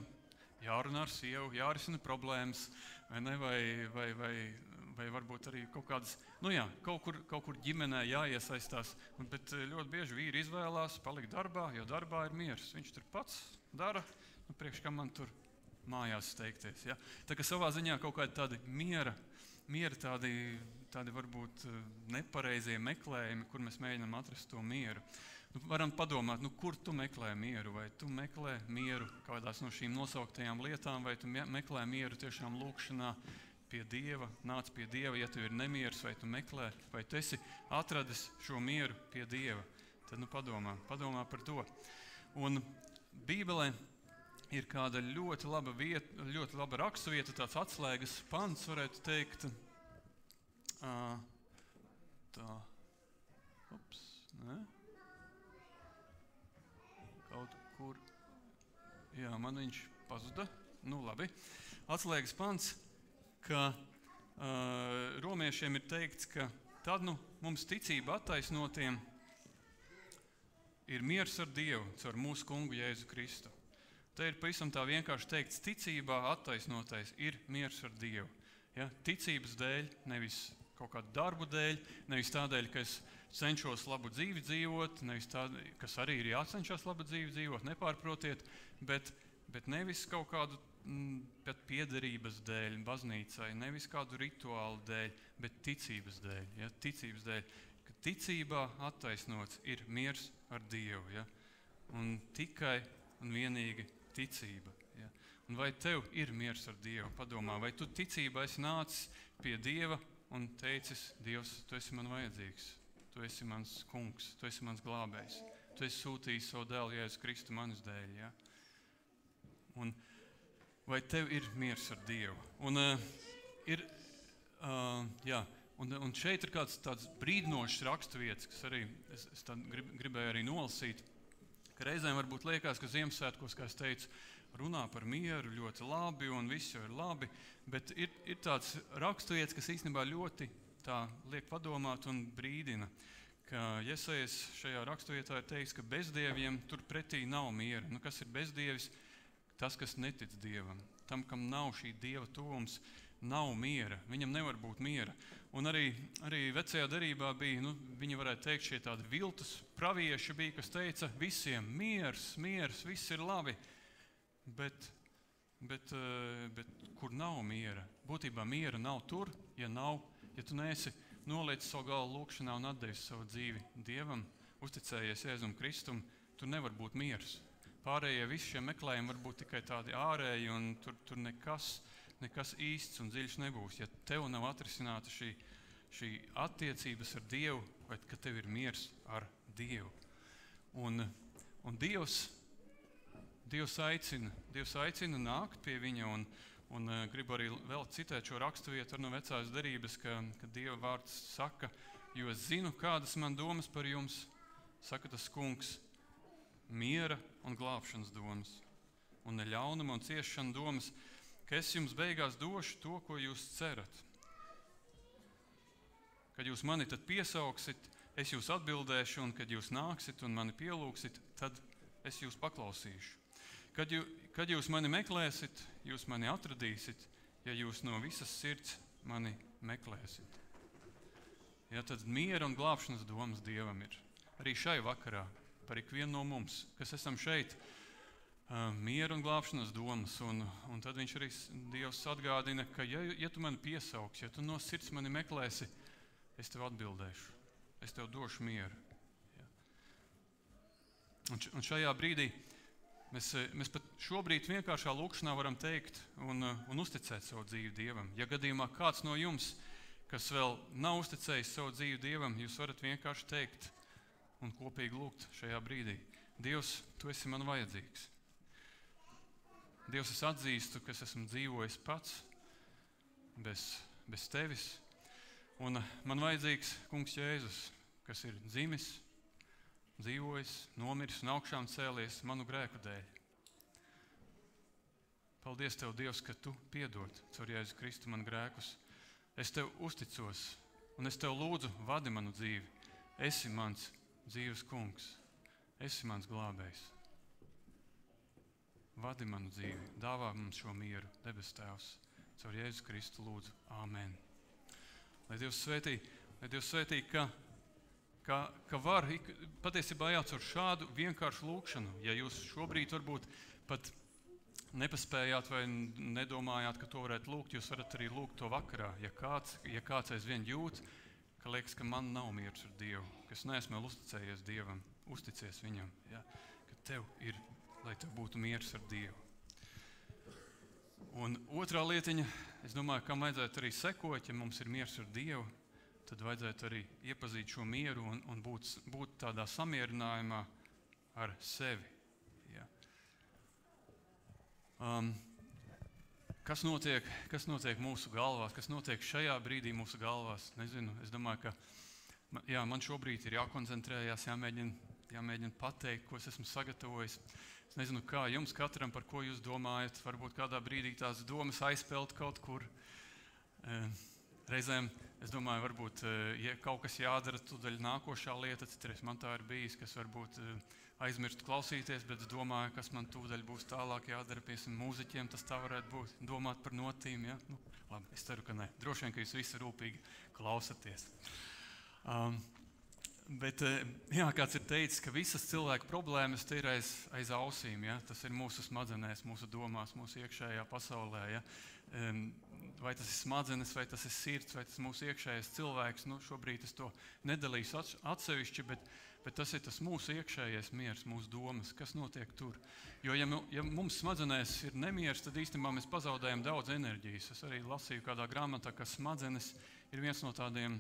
jārunā ar sievu, jārisina problēmas, vai varbūt arī kaut kādas, kaut kur ģimenē jāiesaistās, bet ļoti bieži vīri izvēlās palikt darbā, jo darbā ir miers. Viņš tur pats dara, priekš kā man tur mājās steigties. Ja? Tā kā savā ziņā kaut kādi tādi miera tādi varbūt nepareizie meklējumi, kur mēs mēģinām atrast to mieru. Varam padomāt, kur tu meklē mieru, vai tu meklē mieru kādās no šīm nosauktajām lietām, vai tu meklē mieru tiešām lūkšanā pie Dieva, nāc pie Dieva, ja tev ir nemieris, vai tu meklē, vai tu esi atradis šo mieru pie Dieva. Tad padomā par to. Un Bībelē ir kāda ļoti laba raksturvieta, tāds atslēgas pants, varētu teikt. Kaut kur, man viņš pazuda. Labi. Atslēgas pants, ka romiešiem ir teikts, ka tad mums ticība attaisnotiem ir miers ar Dievu caur mūsu kungu Jēzu Kristu. Te ir pavisam tā vienkārši teikts, ticībā attaisnotais ir miers ar Dievu. Ja? Ticības dēļ, nevis kaut kādu darbu dēļ, nevis tādēļ, ka es cenšos labu dzīvi dzīvot, nevis tādēļ, kas arī ir jācenšas labu dzīvi dzīvot, nepārprotiet, bet nevis kaut kādu piederības dēļ baznīcai, nevis kādu rituālu dēļ, bet ticības dēļ. Ja? Ticības dēļ, ka ticībā attaisnots ir miers ar Dievu. Ja? Un tikai un vienīgi ticība. Ja? Un vai tev ir miers ar Dievu? Padomā, vai tu ticībā esi nācis pie Dieva un teicis, Dievs, tu esi man vajadzīgs, tu esi mans kungs, tu esi mans glābējs, tu esi sūtījis savu dēlu Jēzus Kristu manis dēļ, ja? Un vai tev ir miers ar Dievu? Un un šeit ir kāds tāds brīdinošs raksturvietas, kas arī es gribēju arī nolasīt, ka reizēm varbūt liekas, ka Ziemassvētkos, kā es teicu, runā par mieru ļoti labi un viss jau ir labi, bet ir tāds raksturvietas, kas īstenībā ļoti tā liek padomāt un brīdina, ka Jesajas šajā raksturvietā ir teiks, ka bezdieviem tur pretī nav miera. Nu, kas ir bezdievis? Tas, kas netic Dievam. Tam, kam nav šī Dieva tuvums, nav miera. Viņam nevar būt miera. Un arī vecajā derībā bija, viņi varētu teikt, šie tādi viltus pravieši bija, kas teica visiem miers, viss ir labi. Bet kur nav miera? Būtībā miera nav tur, ja tu neesi nolicis savu galvu lūkšanā un atdevis savu dzīvi Dievam, uzticējies Jēzum Kristum, tur nevar būt miers. Pārējie visi šie meklējumi var būt tikai tādi ārēji, un tur nekas īsts un dziļš nebūs. Ja tev nav atrisināta šī attiecības ar Dievu, vai ka tev ir miers ar Dievu. Un Dievs aicina nākt pie viņa, un gribu arī vēl citēt šo raksturvietu no vecās derības, ka Dieva vārds saka, jo es zinu, kādas man domas par jums, saka tas kungs, miera un glābšanas domas, un ne ļaunuma un ciešana domas, ka es jums beigās došu to, ko jūs cerat. Kad jūs mani tad piesauksit, es jūs atbildēšu, un kad jūs nāksit un mani pielūgsit, tad es jūs paklausīšu. Kad jūs mani meklēsit, jūs mani atradīsit, ja jūs no visas sirds mani meklēsit. Ja, tad miera un glābšanas domas Dievam ir. Arī šai vakarā, par ikvienu no mums, kas esam šeit, miera un glābšanas domas. Un tad viņš arī Dievs atgādina, ka ja tu mani piesauks, ja tu no sirds mani meklēsi, es tev atbildēšu, es tev došu mieru. Ja. Un šajā brīdī mēs pat šobrīd vienkāršā lūkšanā varam teikt un uzticēt savu dzīvi Dievam. Ja gadījumā kāds no jums, kas vēl nav uzticējis savu dzīvi Dievam, jūs varat vienkārši teikt un kopīgi lūgt šajā brīdī. Dievs, tu esi man vajadzīgs. Dievs, es atzīstu, ka es esmu dzīvojis pats bez tevis. Un man vajadzīgs kungs Jēzus, kas ir dzimis, dzīvojis, nomiris un augšām cēlies manu grēku dēļ. Paldies Tev, Dievs, ka Tu piedod caur Jēzu Kristu man grēkus. Es Tev uzticos un es Tev lūdzu, vadi manu dzīvi. Esi mans dzīves kungs, esi mans glābējs. Vadi manu dzīvi, dāvā mums šo mieru, debes Tēvs, caur Jēzu Kristu lūdzu. Āmen. Lai Dievs svētī, ka var patiesībā jācaur šādu vienkāršu lūkšanu. Ja jūs šobrīd varbūt pat nepaspējāt vai nedomājāt, ka to varētu lūgt, jūs varat arī lūgt to vakarā. Ja kāds aizvien jūt, ka liekas, ka man nav miers ar Dievu, ka es neesmu vēl uzticējies Dievam, uzticies Viņam, ja, ka tev ir, lai tev būtu miers ar Dievu. Un otrā lietiņa, es domāju, kam vajadzētu arī sekot, ja mums ir miers ar Dievu, tad vajadzētu arī iepazīt šo mieru un būt tādā samierinājumā ar sevi. Ja. Kas notiek mūsu galvās, kas notiek šajā brīdī mūsu galvās? Nezinu, es domāju, ka man šobrīd ir jākoncentrējās, jāmēģina pateikt, ko es esmu sagatavojis. Es nezinu, kā jums katram, par ko jūs domājat, varbūt kādā brīdī tās domas aizpeld kaut kur. Reizēm, es domāju, varbūt, ja kaut kas jādara, tūdaļ nākošā lieta, citreiz man tā ir bijis, kas varbūt aizmirst klausīties, bet es domāju, kas man tūdaļ būs tālāk jādara, piemēram, mūziķiem, tas tā varētu būt, domāt par notīm, ja? Labi, es ceru, ka ne. Droši vien, ka jūs visi rūpīgi klausaties. Bet, kāds ir teicis, ka visas cilvēku problēmas te ir aiz ausīm, ja? Tas ir mūsu smadzenēs, mūsu domās, mūsu iekšējā pasaulē, ja? vai tas ir smadzenes, vai tas ir sirds, vai tas mūsu iekšējais cilvēks. Nu, šobrīd es to nedalīšu atsevišķi, bet tas ir tas mūsu iekšējais miers, mūsu domas, kas notiek tur. Jo, ja mums smadzenēs ir nemieris, tad īstenībā mēs pazaudējam daudz enerģijas. Es arī lasīju kādā grāmatā, ka smadzenes ir viens no tādiem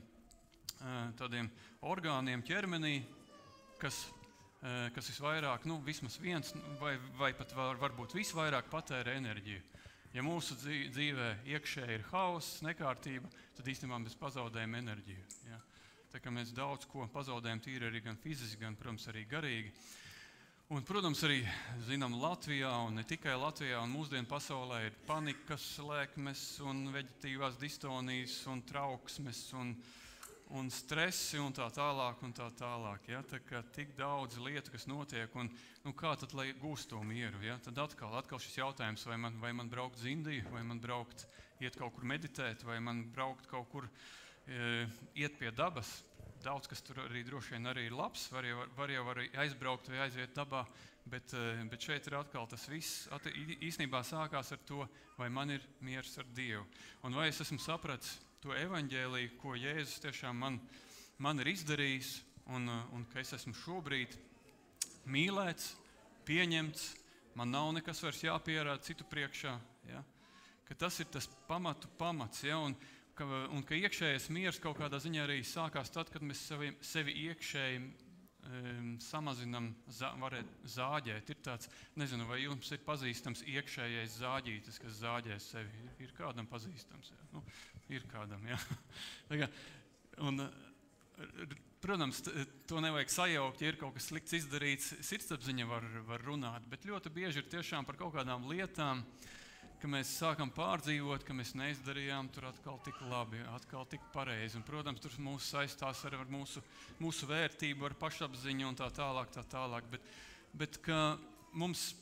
orgāniem ķermenī, kas visvairāk, vismaz viens, vai pat varbūt visvairāk patērē enerģiju. Ja mūsu dzīvē iekšēji ir hauss, nekārtība, tad īstenībā mēs pazaudējam enerģiju. Ja? Tā kā mēs daudz ko pazaudējam tīri arī gan fiziski, gan, protams, arī garīgi. Un, protams, arī zinām Latvijā, un ne tikai Latvijā, un mūsdienu pasaulē ir panikas lēkmes, un veģetīvās distonijas, un trauksmes, un stresi, un tā tālāk. Ja? Tā kā tik daudz lietu, kas notiek, un kā tad, lai gūst to mieru? Ja? Tad atkal šis jautājums, vai man braukt uz Indiju, vai man iet kaut kur meditēt, vai man braukt kaut kur iet pie dabas. Daudz, kas tur arī droši vien arī ir labs, var jau aizbraukt vai aiziet dabā, bet šeit ir atkal tas viss īstenībā sākās ar to, vai man ir miers ar Dievu. Un vai es esmu sapratis to evaņģēliju, ko Jēzus tiešām man ir izdarījis, un ka es esmu šobrīd mīlēts, pieņemts, man nav nekas vairs jāpierāda citu priekšā. Ja? Ka tas ir tas pamats, ja? un ka iekšējais miers kaut kādā ziņā arī sākās tad, kad mēs sevi iekšēji samazinam, zāģēt. Ir tāds, nezinu, vai jums ir pazīstams iekšējais zāģītis, kas zāģē sevi. Ir kādam pazīstams? Ja? Ir kādam, jā. Protams, to nevajag sajaukt, ja ir kaut kas slikts izdarīts, sirdsapziņa var runāt, bet ļoti bieži ir tiešām par kaut kādām lietām, ka mēs sākam pārdzīvot, ka mēs neizdarījām tur atkal tik labi, atkal tik pareizi. Un, protams, tur mūs saistās ar mūsu vērtību, ar pašapziņu un tā tālāk. Bet ka mums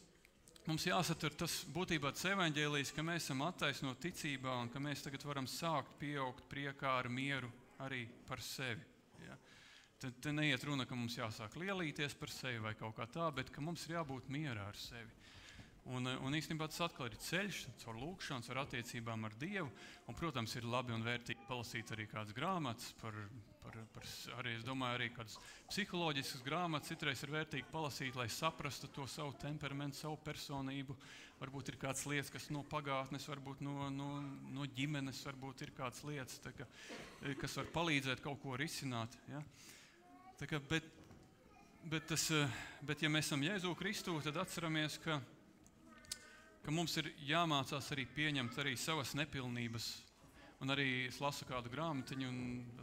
jāsatur tas būtībā tas evaņģēlijs, ka mēs esam attaisnoti ticībā un ka mēs tagad varam sākt pieaugt priekā ar mieru arī par sevi. Ja? Te neiet runa, ka mums jāsāk lielīties par sevi vai kaut kā tā, bet ka mums ir jābūt mierā ar sevi. Un īstenībā tas atkal ir ceļš, caur lūkšanas, ar attiecībām ar Dievu. Un, protams, ir labi un vērtīgi palasīt arī kādas grāmatas, arī, es domāju, arī kādas psiholoģiskas grāmatas. Citreiz ir vērtīgi palasīt, lai saprastu to savu temperamentu, savu personību. Varbūt ir kādas lietas, kas no pagātnes, varbūt no ģimenes, varbūt ir kādas lietas, kas var palīdzēt kaut ko risināt. Ja? Bet ja mēs esam Jēzu Kristu, tad atceramies, ka mums ir jāmācās arī pieņemt arī savas nepilnības. Un arī es lasu kādu grāmatiņu, un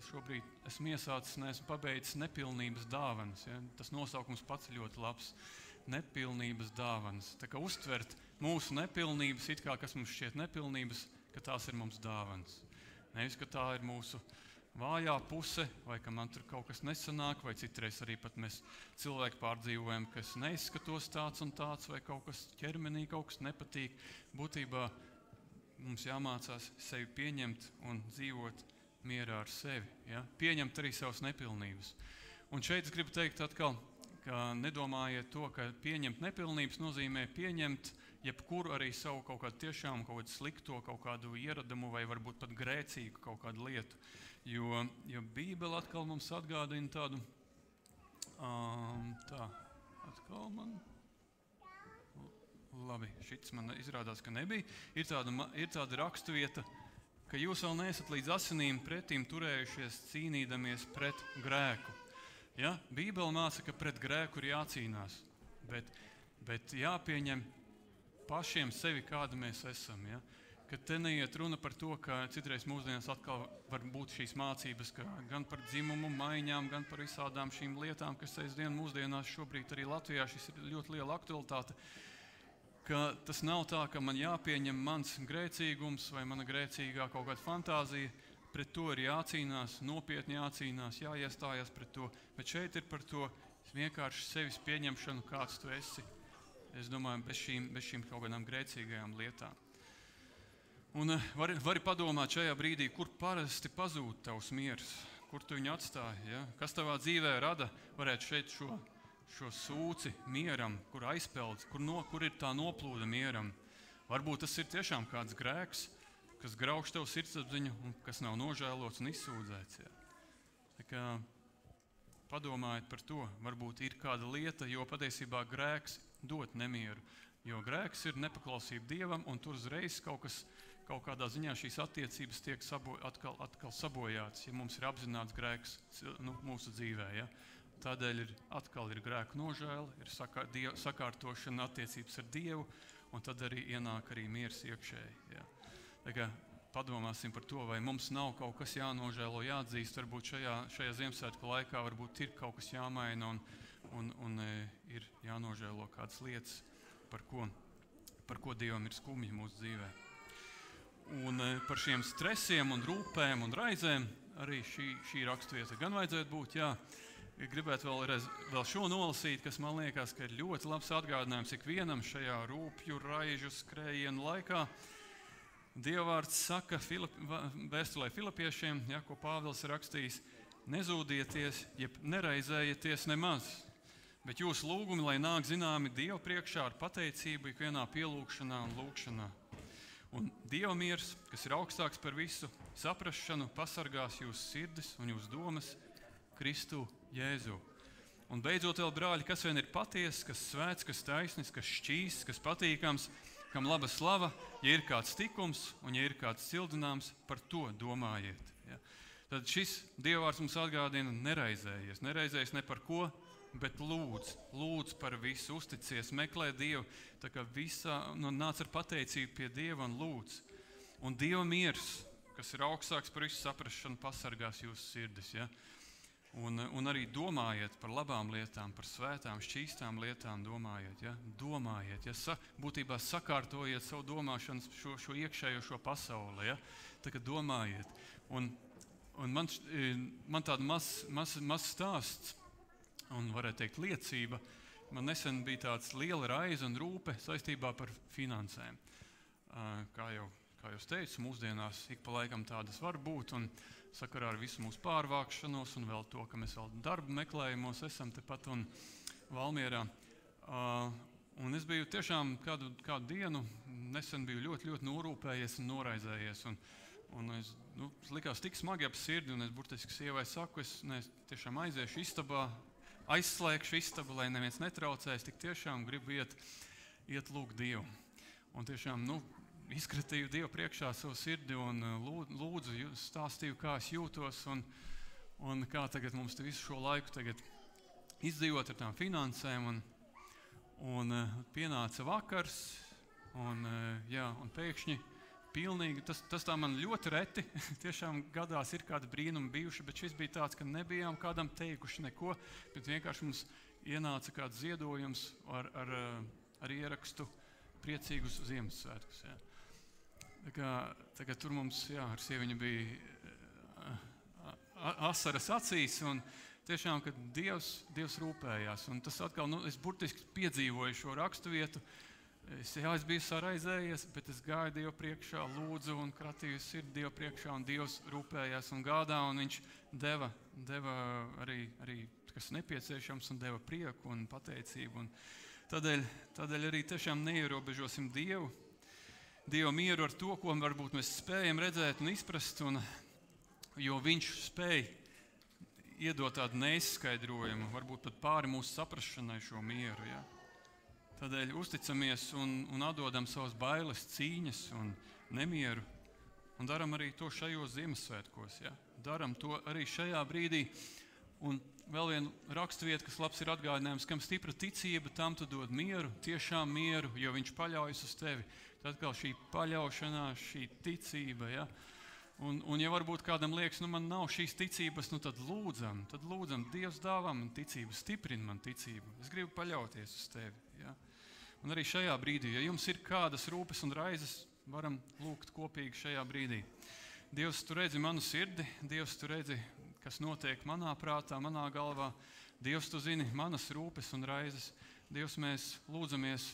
šobrīd esmu iesācis, neesmu pabeidzis nepilnības dāvanas. Ja? Tas nosaukums pats ir ļoti labs. Nepilnības dāvanas. Tā kā uztvert mūsu nepilnības, it kā kas mums šķiet nepilnības, ka tās ir mums dāvanas. Nevis, ka tā ir mūsu vājā puse, vai ka man tur kaut kas nesanāk, vai citreiz arī pat mēs cilvēki pārdzīvojam, ka es neizskatos tāds un tāds, vai kaut kas ķermenī, kaut kas nepatīk. Būtībā mums jāmācās sevi pieņemt un dzīvot mierā ar sevi. Ja? Pieņemt arī savas nepilnības. Un šeit es gribu teikt atkal, ka nedomājiet to, ka pieņemt nepilnības nozīmē pieņemt jebkuru arī savu kaut kādu tiešām kaut kādu slikto, kaut kādu ieradumu vai varbūt pat grēcīgu kaut kādu lietu. Jo Bībele atkal mums atgādina tādu, labi, šits man izrādās, ka nebija. Ir tāda raksturvieta, ka jūs vēl neesat līdz asinīm pretīm turējušies cīnīdamies pret grēku. Ja? Bībele māca, ka pret grēku ir jācīnās, bet jāpieņem pašiem sevi, kāda mēs esam. Ja? Ka te neiet runa par to, ka citreiz mūsdienās atkal var būt šīs mācības, gan par dzimumu maiņām, gan par visādām šīm lietām, kas aizvien mūsdienās šobrīd arī Latvijā šis ir ļoti liela aktualitāte. Ka tas nav tā, ka man jāpieņem mans grēcīgums vai mana grēcīgā kaut kāda fantāzija, pret to ir jācīnās, nopietni jācīnās, jāiestājas pret to, bet šeit ir par to vienkārši sevis pieņemšanu, kāds tu esi. Es domāju, bez šīm kaut kādām grēcīgajām lietām. Un vari padomāt šajā brīdī, kur parasti pazūd tavs miers, kur tu viņu atstāji, ja? Kas tavā dzīvē rada, varētu šeit šo sūci mieram, kur aizpeld, kur ir tā noplūda mieram. Varbūt tas ir tiešām kāds grēks, kas grauž tev sirdsapziņu un kas nav nožēlots un izsūdzēts. Ja. Tā kā padomājiet par to, varbūt ir kāda lieta, jo patiesībā grēks dot nemieru. Jo grēks ir nepaklausība Dievam, un tur uzreiz kaut kādā ziņā šīs attiecības tiek atkal sabojātas, ja mums ir apzināts grēks mūsu dzīvē. Ja? Tādēļ atkal ir grēka nožēla, ir sakārtošana attiecības ar Dievu, un tad arī ienāk arī miers iekšēji. Ja? Tā kā padomāsim par to, vai mums nav kaut kas jānožēlo, jāatzīst, varbūt šajā Ziemassvētku laikā varbūt ir kaut kas jāmaina un ir jānožēlo kādas lietas, par ko Dievam ir skumji mūsu dzīvē. Un par šiem stresiem un rūpēm un raizēm arī šī raksturvieta gan vajadzētu būt, jā. Gribētu vēl šo nolasīt, kas man liekas, ka ir ļoti labs atgādinājums ikvienam šajā rūpju, raižu, skrējienu laikā. Dievvārds saka vēstulē Filipiešiem, ja, ko Pāvils rakstījis, nezūdieties, jeb neraizējieties nemaz, bet jūsu lūgumi, lai nāk zināmi Dievu priekšā ar pateicību ikvienā pielūgšanā un lūgšanā. Un Dieva miers, kas ir augstāks par visu saprašanu, pasargās jūsu sirdis un jūsu domas Kristu Jēzu. Un beidzot vēl, brāļi, kas vien ir patiess, kas svēts, kas taisnis, kas šķīsts, kas patīkams, kam laba slava, ja ir kāds tikums un ja ir kāds cildināms, par to domājiet. Ja. Tad šis Dievvārds mums atgādina neraizējies ne par ko, bet lūdz par visu, uzticies, meklē Dievu, tā kā nāc ar pateicību pie Dieva un lūdz. Un Dieva miers, kas ir augstāks par visu saprašanu, pasargās jūsu sirdis. Ja. Un arī domājiet par labām lietām, par svētām, šķīstām lietām domājiet. Ja. Domājiet, ja būtībā sakārtojiet savu domāšanu, šo iekšējo šo pasauli. Ja. Tā kā domājiet. Un man tāda maz stāsts, un varētu teikt liecība, man nesen bija tāds liela raize un rūpe saistībā par finansēm. Kā jau teicu, mūsdienās ik pa laikam tādas var būt, un sakarā ar visu mūsu pārvākšanos, un vēl to, ka mēs vēl darba meklējumos esam tepat un Valmierā. Un es biju tiešām kādu dienu, nesen biju ļoti norūpējies un noraizējies, un es likās tik smagi ap sirdi, un es burtiski sievai saku, es tiešām aiziešu istabā, aizslēgšu istabu, lai neviens netraucēs, tik tiešām gribu iet lūgt Dievu. Un tiešām, izkratīju Dievu priekšā savu sirdi un lūdzu, stāstīju, kā es jūtos un kā tagad mums visu šo laiku tagad izdzīvot ar tām finansēm. Un pienāca vakars un pēkšņi pilnīgi, tas tā man ļoti reti, tiešām gadās ir kādi brīnumi bijuši, bet šis bija tāds, ka nebijām kādam teikuši neko, bet vienkārši mums ienāca kāds ziedojums ar ierakstu priecīgus Ziemassvētkus. Ja. Tā kā tur mums, ar sieviņu bija asaras acīs, un tiešām, ka Dievs rūpējās. Un tas atkal, es burtiski piedzīvoju šo raksturvietu. Es biju saraizējies, bet es gāju Dievu priekšā, lūdzu un kratīju sirdi Dievu priekšā, un Dievs rūpējās un gādā, un viņš deva arī kas nepieciešams, un deva prieku un pateicību. Un tādēļ arī tiešām neierobežosim Dieva mieru ar to, ko varbūt mēs spējam redzēt un izprast, jo viņš spēj iedot tādu neizskaidrojumu, varbūt pat pāri mūsu saprašanai šo mieru. Ja? Tādēļ uzticamies un atdodam savas bailes, cīņas un nemieru, un daram arī to šajos Ziemassvētkos. Ja? Daram to arī šajā brīdī. Un vēl viena raksturvieta, kas labs ir atgādinājums, kam stipra ticība, tam tu dod mieru, tiešām mieru, jo viņš paļaujas uz tevi. Tad atkal šī paļaušanās, šī ticība. Ja? Un ja varbūt kādam liekas, man nav šīs ticības, tad lūdzam, Dievs dāvā man ticību, stiprina man ticību. Es gribu paļauties uz tevi. Ja? Un arī šajā brīdī, ja jums ir kādas rūpes un raizes, varam lūgt kopīgi šajā brīdī. Dievs, tu redzi manu sirdi, Dievs, tu redzi, kas notiek manā prātā, manā galvā. Dievs, tu zini manas rūpes un raizes. Dievs, mēs lūdzamies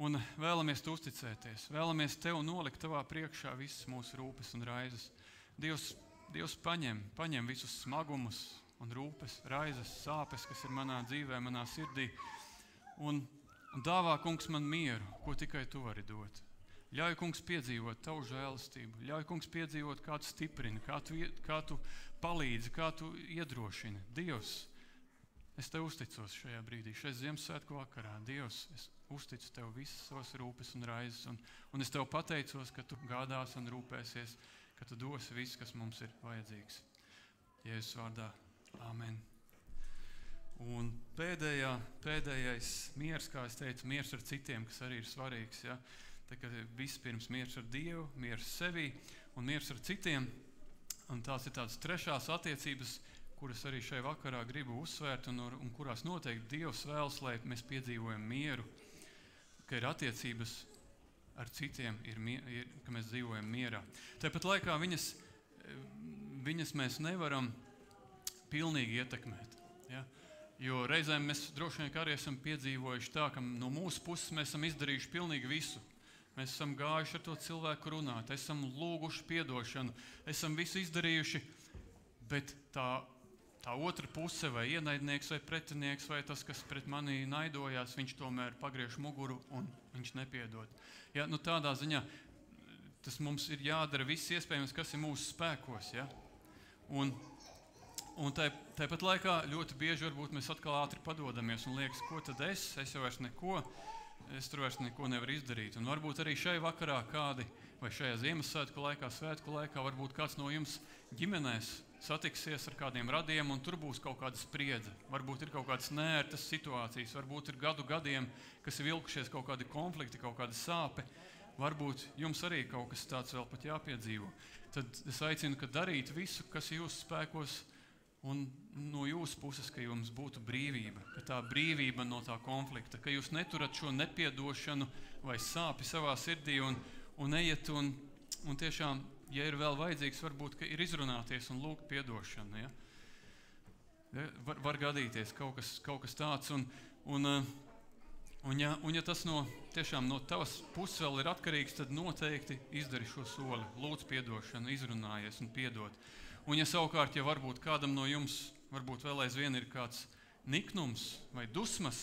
un vēlamies tu uzticēties. Vēlamies tev nolikt tavā priekšā visas mūsu rūpes un raizes. Dievs paņem visus smagumus un rūpes, raizes, sāpes, kas ir manā dzīvē, manā sirdī. Un dāvā, kungs, man mieru, ko tikai tu vari dot. Ļauj, kungs, piedzīvot tavu žēlastību. Ļauj, kungs, piedzīvot, kā tu stiprini, kā tu palīdzi, kā tu iedrošini. Dievs, es tev uzticos šajā brīdī, šajā Ziemassvētku vakarā. Dievs, es uzticu tev visas savas rūpes un raizes, un es tev pateicos, ka tu gādās un rūpēsies, ka tu dosi viss, kas mums ir vajadzīgs. Jēzus vārdā. Āmen. Un pēdējais miers, kā es teicu, miers ar citiem, kas arī ir svarīgs. Ja? Tā kā vispirms miers ar Dievu, miers sevī un miers ar citiem. Un tās ir tādas trešās attiecības, kuras arī šai vakarā gribu uzsvērt un kurās noteikti Dievs vēlas, lai mēs piedzīvojam mieru, ka ir attiecības ar citiem, ka mēs dzīvojam mierā. Tāpat laikā viņas mēs nevaram pilnīgi ietekmēt. Ja? Jo reizēm mēs droši vien arī esam piedzīvojuši tā, ka no mūsu puses mēs esam izdarījuši pilnīgi visu. Mēs esam gājuši ar to cilvēku runāt, esam lūguši piedošanu, esam visu izdarījuši, bet tā otra puse vai ienaidnieks vai pretinieks vai tas, kas pret mani naidojās, viņš tomēr pagriež muguru un viņš nepiedod. Ja, tādā ziņā tas mums ir jādara viss iespējams, kas ir mūsu spēkos. Ja? Un tāpat laikā ļoti bieži varbūt mēs atkal ātri padodamies un liekas, ko tad es jau es tur vairs neko nevaru izdarīt. Un varbūt arī šai vakarā kādi, vai šajā Ziemassvētku laikā, svētku laikā, varbūt kāds no jums ģimenēs satiksies ar kādiem radiem, un tur būs kaut kāda spriedze. Varbūt ir kaut kādas neērtas situācijas, varbūt ir gadiem, kas ir vilkušies kaut kādi konflikti, kaut kāda sāpe. Varbūt jums arī kaut kas tāds vēl pat jāpiedzīvo. Tad es aicinu, ka darīt visu, kas ir jūsu spēkos, un no jūsu puses, ka jums būtu brīvība, ka tā brīvība no tā konflikta, ka jūs neturat šo nepiedošanu vai sāpi savā sirdī un ejat un tiešām, ja ir vēl vajadzīgs, varbūt, ka ir izrunāties un lūgt piedošanu. Ja? Var gadīties kaut kas tāds, un ja tas tiešām no tavas puses vēl ir atkarīgs, tad noteikti izdari šo soli, lūdz piedošanu, izrunājies un piedod. Un ja savukārt, ja varbūt kādam no jums, varbūt vēl aizvien ir kāds niknums vai dusmas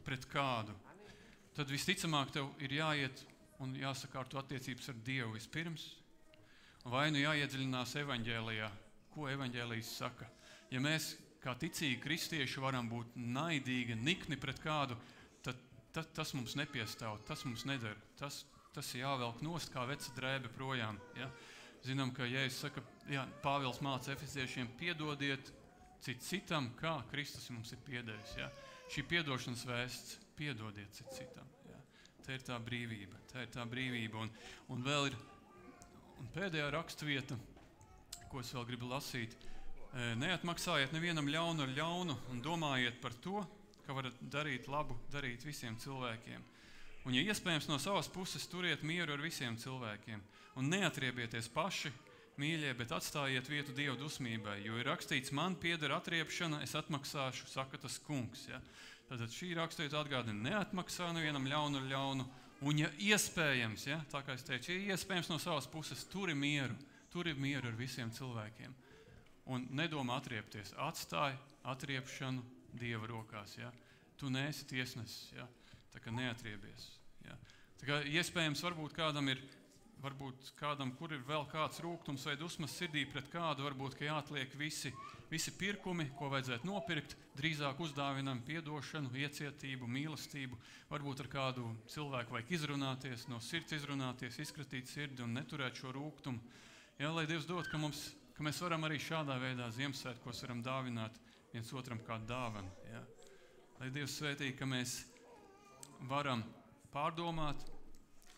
pret kādu, tad visticamāk tev ir jāiet un jāsakārto attiecības ar Dievu vispirms, vai jāiedziļinās evaņģēlijā, ko evaņģēlijs saka. Ja mēs kā ticīgi kristieši varam būt naidīgi, nikni pret kādu, tad tas mums nepiestāv, tas mums nedara. Tas ir jāvelk nost kā veca drēbe projām. Ja? Zinām, ka Jēzus saka, Pāvils māca efesiešiem, piedodiet citam, kā Kristus mums ir piedevis. Ja? Šī piedošanas vēsts, piedodiet citam. Ja? Tā ir tā brīvība. Un vēl ir pēdējā rakstvieta, ko es vēl gribu lasīt. Neatmaksājiet nevienam ļaunu ar ļaunu un domājiet par to, ka varat darīt labu, darīt visiem cilvēkiem. Un, ja iespējams, no savas puses turiet mieru ar visiem cilvēkiem. Un neatriebieties paši, mīļie, bet atstājiet vietu Dieva dusmībai, jo ir rakstīts, man pieder atriepšana, es atmaksāšu, saka tas kungs. Ja? Tātad šī rakstīta atgādina, neatmaksā nevienam ļaunu ar ļaunu. Un, ja iespējams, ja, tā kā es teicu, ja iespējams no savas puses turi mieru ar visiem cilvēkiem. Un nedomā atriepties, atstāj atriepšanu Dieva rokās. Ja? Tu neesi tiesnesis. Ja? Tā kā neatriebies. Ja. Tā kā iespējams varbūt kādam, kur ir vēl kāds rūgtums vai dusmas sirdī pret kādu, varbūt, ka jāatliek visi pirkumi, ko vajadzētu nopirkt, drīzāk uzdāvinām piedošanu, iecietību, mīlestību, varbūt ar kādu cilvēku vajag izrunāties, no sirds izrunāties, izkratīt sirdi un neturēt šo rūgtumu. Ja, lai Dievs dod, ka mēs varam arī šādā veidā Ziemassvētkos varam dāvināt viens otram kādu dāvanu. Ja. Lai Dievs svētī, ka mēs varam pārdomāt,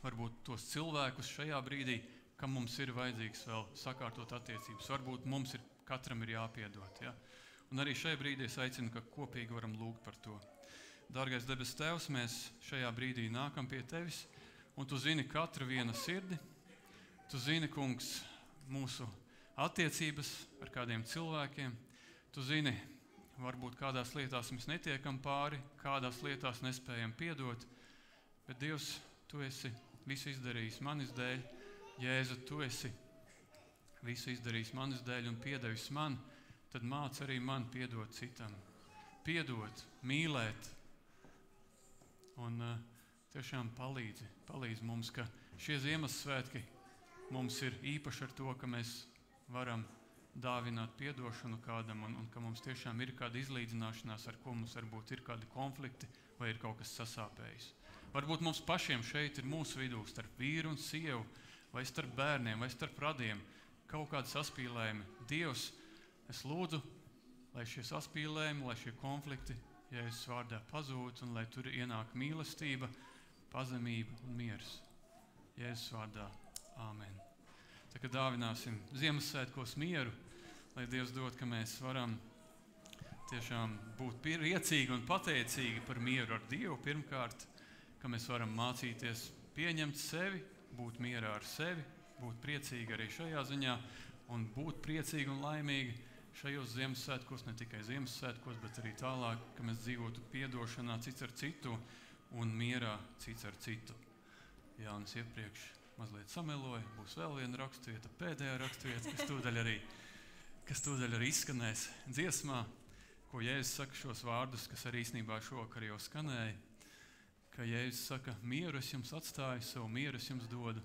varbūt tos cilvēkus šajā brīdī, kam mums ir vajadzīgs vēl sakārtot attiecības. Varbūt mums katram ir jāpiedod. Ja? Un arī šajā brīdī es aicinu, ka kopīgi varam lūgt par to. Dārgais debes Tēvs, mēs šajā brīdī nākam pie Tevis, un Tu zini katra viena sirdi. Tu zini, Kungs, mūsu attiecības ar kādiem cilvēkiem. Tu zini, varbūt kādās lietās mēs netiekam pāri, kādās lietās nespējam piedot, bet Dievs, Tu esi visu izdarījis manis dēļ. Jēzu, Tu esi visu izdarījis manis dēļ un piedevis man, tad māc arī man piedot citam. Piedot, mīlēt un tiešām palīdzi mums, ka Šie Ziemassvētki mums ir īpaši ar to, ka mēs varam dāvināt piedošanu kādam un ka mums tiešām ir kāda izlīdzināšanās, ar ko mums varbūt ir kādi konflikti vai ir kaut kas sasāpējis. Varbūt mums pašiem šeit ir mūsu vidū starp vīru un sievu, vai starp bērniem, vai starp radiem, kaut kādi saspīlējumi. Dievs, es lūdzu, lai šie saspīlējumi, lai šie konflikti Jēzus vārdā pazūd un lai tur ienāk mīlestība, pazemība un miers. Jēzus vārdā. Āmen. Tā kā dāvināsim Ziemassvētkos mieru, lai Dievs dod, ka mēs varam tiešām būt priecīgi un pateicīgi par mieru ar Dievu pirmkārt, ka mēs varam mācīties pieņemt sevi, būt mierā ar sevi, būt priecīgi arī šajā ziņā un būt priecīgi un laimīgi šajos Ziemassvētkos, ne tikai Ziemassvētkos, bet arī tālāk, ka mēs dzīvotu piedošanā cits ar citu un mierā cits ar citu. Jānis iepriekš mazliet sameloja, būs vēl viena rakstvieta, pēdējā rakstvieta, kas tūdaļ arī izskanēs dziesmā, ko Jēzus saka šos vārdus, kas arī īstenībā šovakar jau skanēja, ka Jēzus saka, mieru es jums atstāju, savu mieru es jums dodu,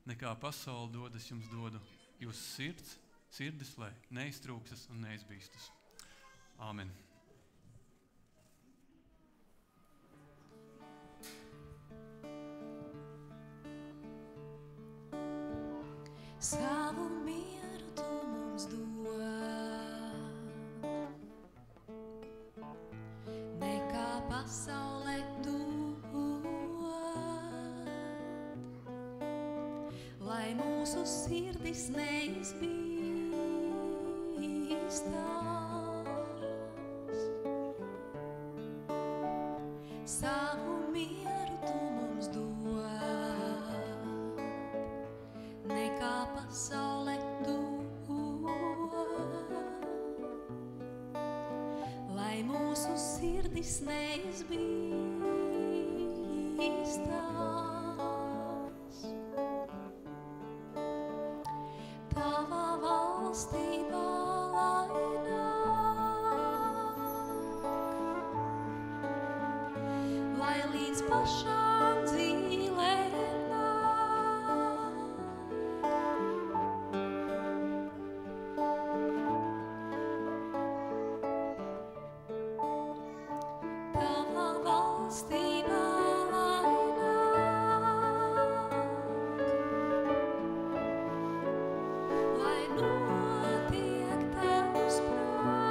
nekā pasauli dod es jums dodu, jūsu sirdis, lai neiztrūkstas un neizbīstas. Āmen. Savu mieru tu mums dod, nekā pasaulē dod, lai mūsu sirdis neizbīstas. Savu mieru tu mums dod, nekā pasaulē dod, lai mūsu sirdis neizbīstas. Tava valstība lai nāk, lai līdz pašām dzīlēm Tava valstība lai nāk, lai notiek tavs prāts.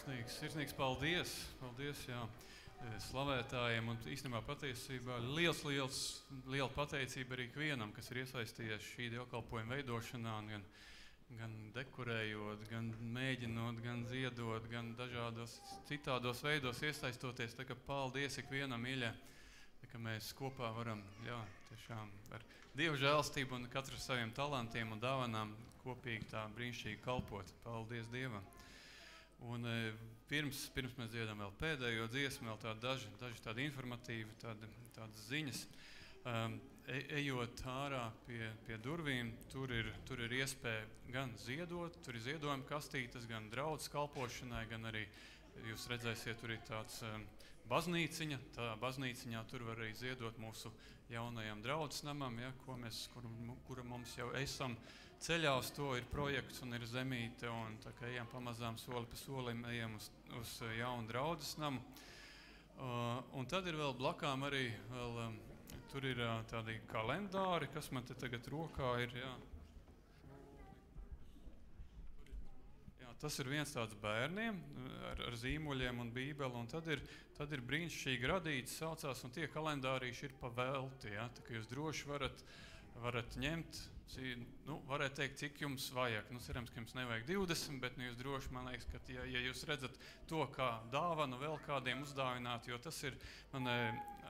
Sirsnīgs paldies. Paldies, jā, slavētājiem un īstenībā patiesībā liela pateicība arī ikvienam, kas ir iesaistījies šī dievkalpojuma veidošanā, gan dekorējot, gan mēģinot, gan ziedot, gan dažādos citādos veidos iesaistoties. Tā kā paldies ikvienam, mīļie, tā kā mēs kopā varam, jā, tiešām ar Dieva žēlstību un katru saviem talantiem un dāvanām kopīgi tā brīnišķīgi kalpot. Paldies Dievam. Un pirms mēs dziedam vēl pēdējo dziesmu, vēl daži tādi informatīvi, tādas ziņas. Ejot ārā pie durvīm, tur ir iespēja gan ziedot, tur ir ziedojuma kastītes, gan draudzes kalpošanai, gan arī, jūs redzēsiet, tur ir tāds baznīciņa. Tā baznīciņā tur var arī ziedot mūsu jaunajam draudzes namam, ja, kura mums jau esam ceļā uz to, ir projekts un ir zemīte, un tā kā ejam pamazām soli pa solim, ejam uz jaunu draudzes namu. Un tad ir vēl blakām arī, tur ir tādi kalendāri, kas man te tagad rokā ir, jā. Tas ir viens tāds bērniem ar zīmuļiem un bībeli, un tad ir brīnišķīgi radīts, saucās, un tie kalendārīši ir pa velti, ja? Tā kā jūs droši varat ņemt, varētu teikt, cik jums vajag. Cerams, ka jums nevajag 20, bet jūs droši, man liekas, ka ja jūs redzat to kā dāvanu vēl kādiem uzdāvināt, jo tas ir, man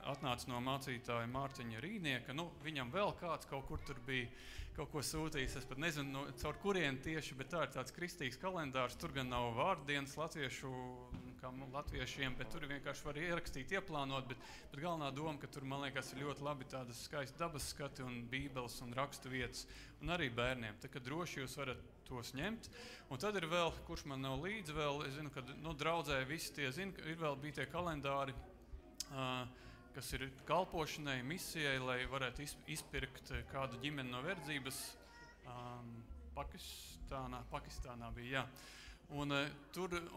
atnāca no mācītāja Mārtiņa Rīnieka, viņam vēl kāds kaut kur tur bija kaut ko sūtījis, es pat nezinu, caur kurien tieši, bet tā ir tāds kristīgs kalendārs, tur gan nav vārdienas latviešiem, bet tur vienkārši var ierakstīt, ieplānot, bet galvenā doma, ka tur, man liekas, ir ļoti labi tādas skaisti dabas skati un bībeles un rakstu vietas, un arī bērniem, tā ka droši jūs varat tos ņemt. Un tad ir vēl, kurš man nav līdzi vēl, es zinu, ka draudzē visi tie zina, ir vēl bija tie kalendāri, kas ir kalpošanai, misijai, lai varētu izpirkt kādu ģimeni no verdzības. Pakistānā bija, jā. Un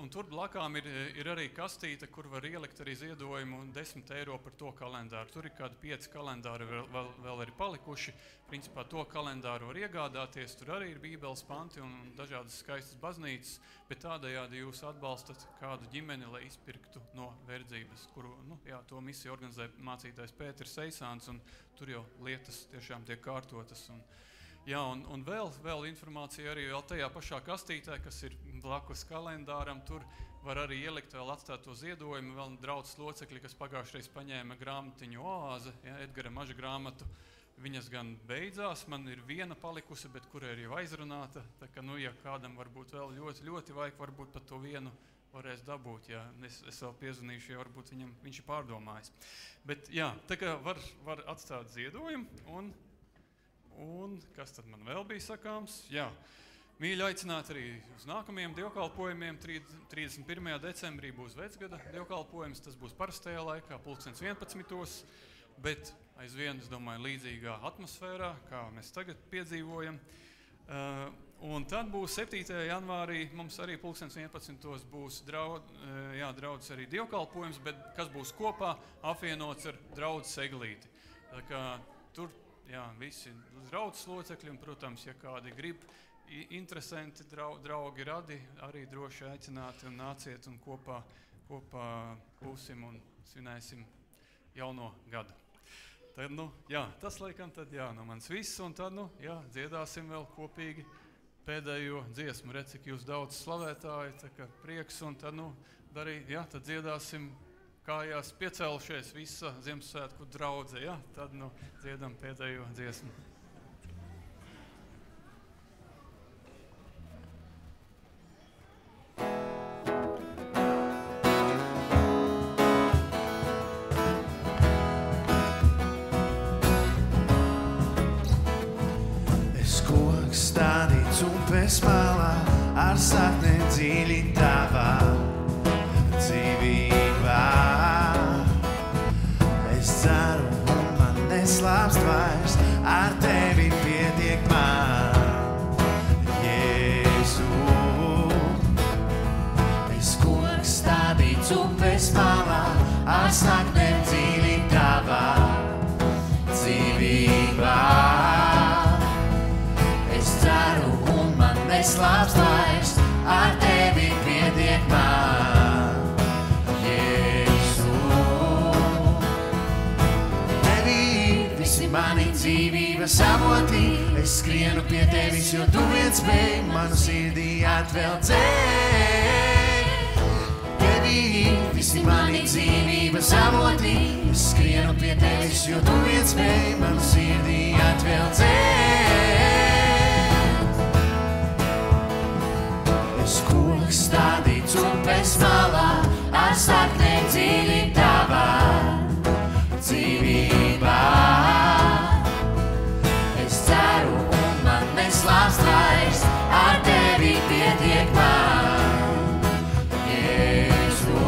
tur blakām ir arī kastīte, kur var ielikt arī ziedojumu 10 eiro par to kalendāru. Tur ir kādi 5 kalendāri vēl ir palikuši. Principā to kalendāru var iegādāties. Tur arī ir bībeles panti un dažādas skaistas baznīcas, bet tādējādi jūs atbalstat kādu ģimeni, lai izpirktu no verdzības, kuru, to misiju organizē mācītājs Pēters Eisāns, un tur jau lietas tiešām tiek kārtotas. Un vēl informācija arī vēl tajā pašā kastītē, kas ir blakus kalendāram, tur var arī ielikt vēl atstāt to ziedojumu, vēl draudzes locekļi, kas pagājušreiz paņēma grāmatiņu Oāze, Edgara Maža grāmatu, viņas gan beidzās, man ir viena palikusi, bet kura ir jau aizrunāta, tā ka, ja kādam varbūt vēl ļoti, ļoti vajag, varbūt pat to vienu varēs dabūt, ja es vēl piezvanīšu, ja varbūt viņš ir pārdomājis. Bet jā, tā kā var atstāt ziedojumu, un kas tad man vēl bija sakāms? Jā, mīļi aicināt arī uz nākamajiem dievkalpojumiem. 31. decembrī būs vecgada dievkalpojums, tas būs parastajā laikā, 11. Bet aizvien, es domāju, līdzīgā atmosfērā, kā mēs tagad piedzīvojam. Un tad būs 7. janvārī, mums arī 11. būs draudzes arī dievkalpojums, bet kas būs kopā apvienots ar draudzes eglīti. Tā kā tur, visi draudzes locekļi, un, protams, ja kādi grib, interesanti draugi radi, arī droši aicināti un nāciet un kopā būsim un svinēsim jauno gadu. Tad, tas laikam tad, no manis viss, un tad, dziedāsim vēl kopīgi pēdējo dziesmu. Redz, cik jūs daudz slavētāji, tā kā prieks, un tad, tad dziedāsim kājās piecēlušies visa Ziemassvētku draudze, tad, dziedam pēdējo dziesmu. Stādīts upes malā, ar saknēm dziļi tavā dzīvībā. Es ceru, un man neslāpst vairs, ar tevi pietiek man, Jēzu. Es koks stādīts upes malā, ar saknēm dziļi tavā dzīvībā. Ceru, un man neslāpst vairs, ar tevi pietiek man. es skrienu pie tevis, jo tu viens spēj manu sirdī atveldzēt. Tevī visi mani dzīvības avoti, es skrienu pie tevis, jo tu viens spēj manu sirdī atveldzēt. Es koks stādīts upes malā, ar saknēm dziļi tavā dzīvībā. Es ceru un man neslāpst vairs, ar tevi pietiek man, Jēzu.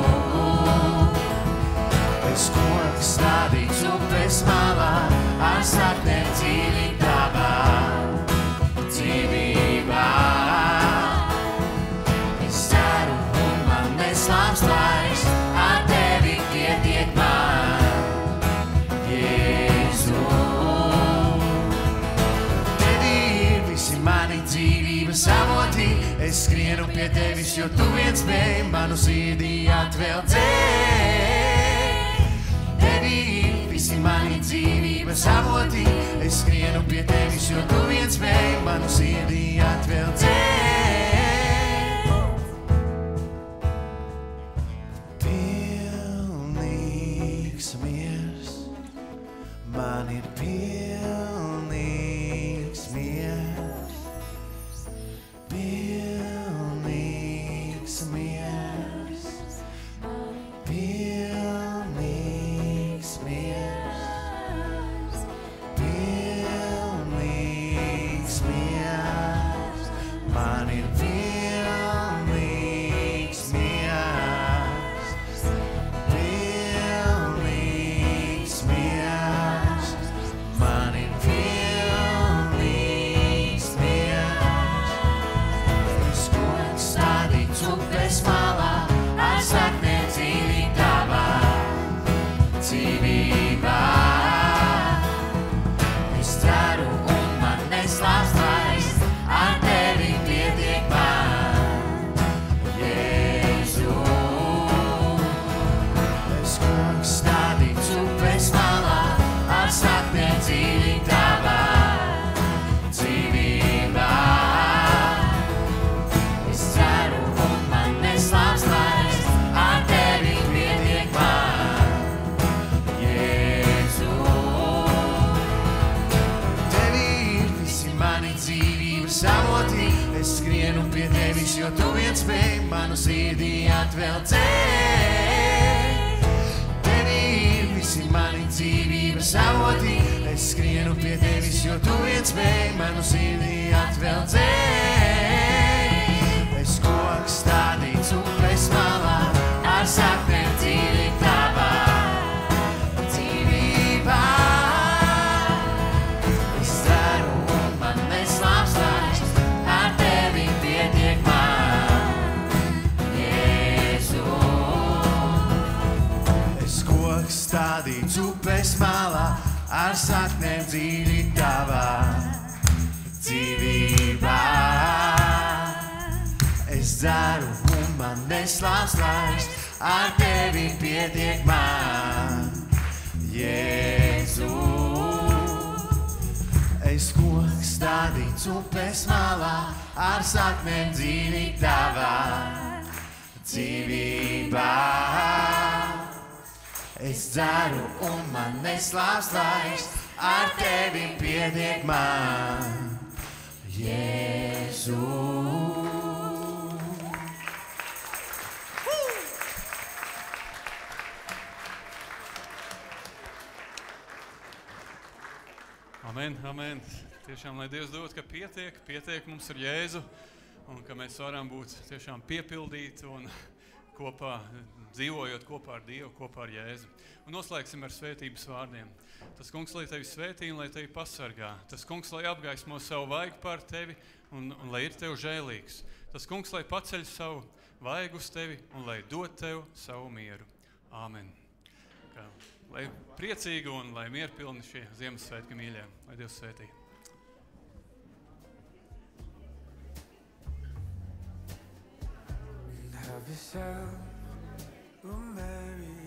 Es koks stādīts upes malā, ar saknēm dziļi tavā dzīvībā. Slāpst vairs, ar tevi pietiek man, Jēzu. Tevī ir visi mani dzīvības avoti, es skrienu pie tevis, jo tu viens spēj manu sirdī atveldzēt. Tevī ir visi mani dzīvības avoti, es skrienu pie tevis, jo tu viens spēj manu sirdī atveldzēt. Man ir pilnīgs miers, pilnīgs miers, pilnīgs miers, pilnīgs miers. Man ir pilnīgs miers, pilnīgs miers. Man ir pilnīgs miers. Es koks stādīts upes malā, ar saknēm dziļi tavā dzīvībā. Es ceru un man neslāpst vairs, ar tevi pietiek man, Jēzu. Es koks stādīts upes malā, ar saknēm dziļi tavā dzīvībā. Es ceru un man neslāpst vairs, ar tevi pietiek man, Jēzu. Tevī ir visi mani dzīvības avoti, es skrienu pie tevis, jo tu viens spēj manu sirdī atveldzēt. Tevī ir visi mani dzīvības avoti, es skrienu pie tevis, jo tu viens spēj manu sirdī atveldzēt. Es koks stādīts upes malā, ar saknēm dziļi tavā dzīvībā. Es ceru un man neslāpst vairs, ar tevi pietiek man, Jēzu. Es koks stādīts upes malā, ar saknēm dziļi tavā dzīvībā. Es dzeru un man neslāpst vairs, ar tevi pietiek man, Jēzu. Es koks stādīts upes malā, ar saknēm dziļi tavā dzīvībā. Es dzeru un man neslāpst vairs, ar tevi pietiek man, Jēzu. Amen, amen. Tiešām, lai Dievs dod, ka pietiek mums ar Jēzu, un ka mēs varam būt tiešām piepildīti un kopā, dzīvojot kopā ar Dievu, kopā ar Jēzu. Un noslēgsim ar svētības vārdiem. Tas kungs, lai tevi svētī un lai tevi pasargā. Tas kungs, lai apgaismo savu vaigu pār tevi un lai ir tev žēlīgs. Tas kungs, lai paceļ savu vaigu uz tevi un lai dod tev savu mieru. Āmen. Lai priecīgi un lai mierpilni šie Ziemassvētki mīļie. Lai Dievs svētī. Have yourself a merry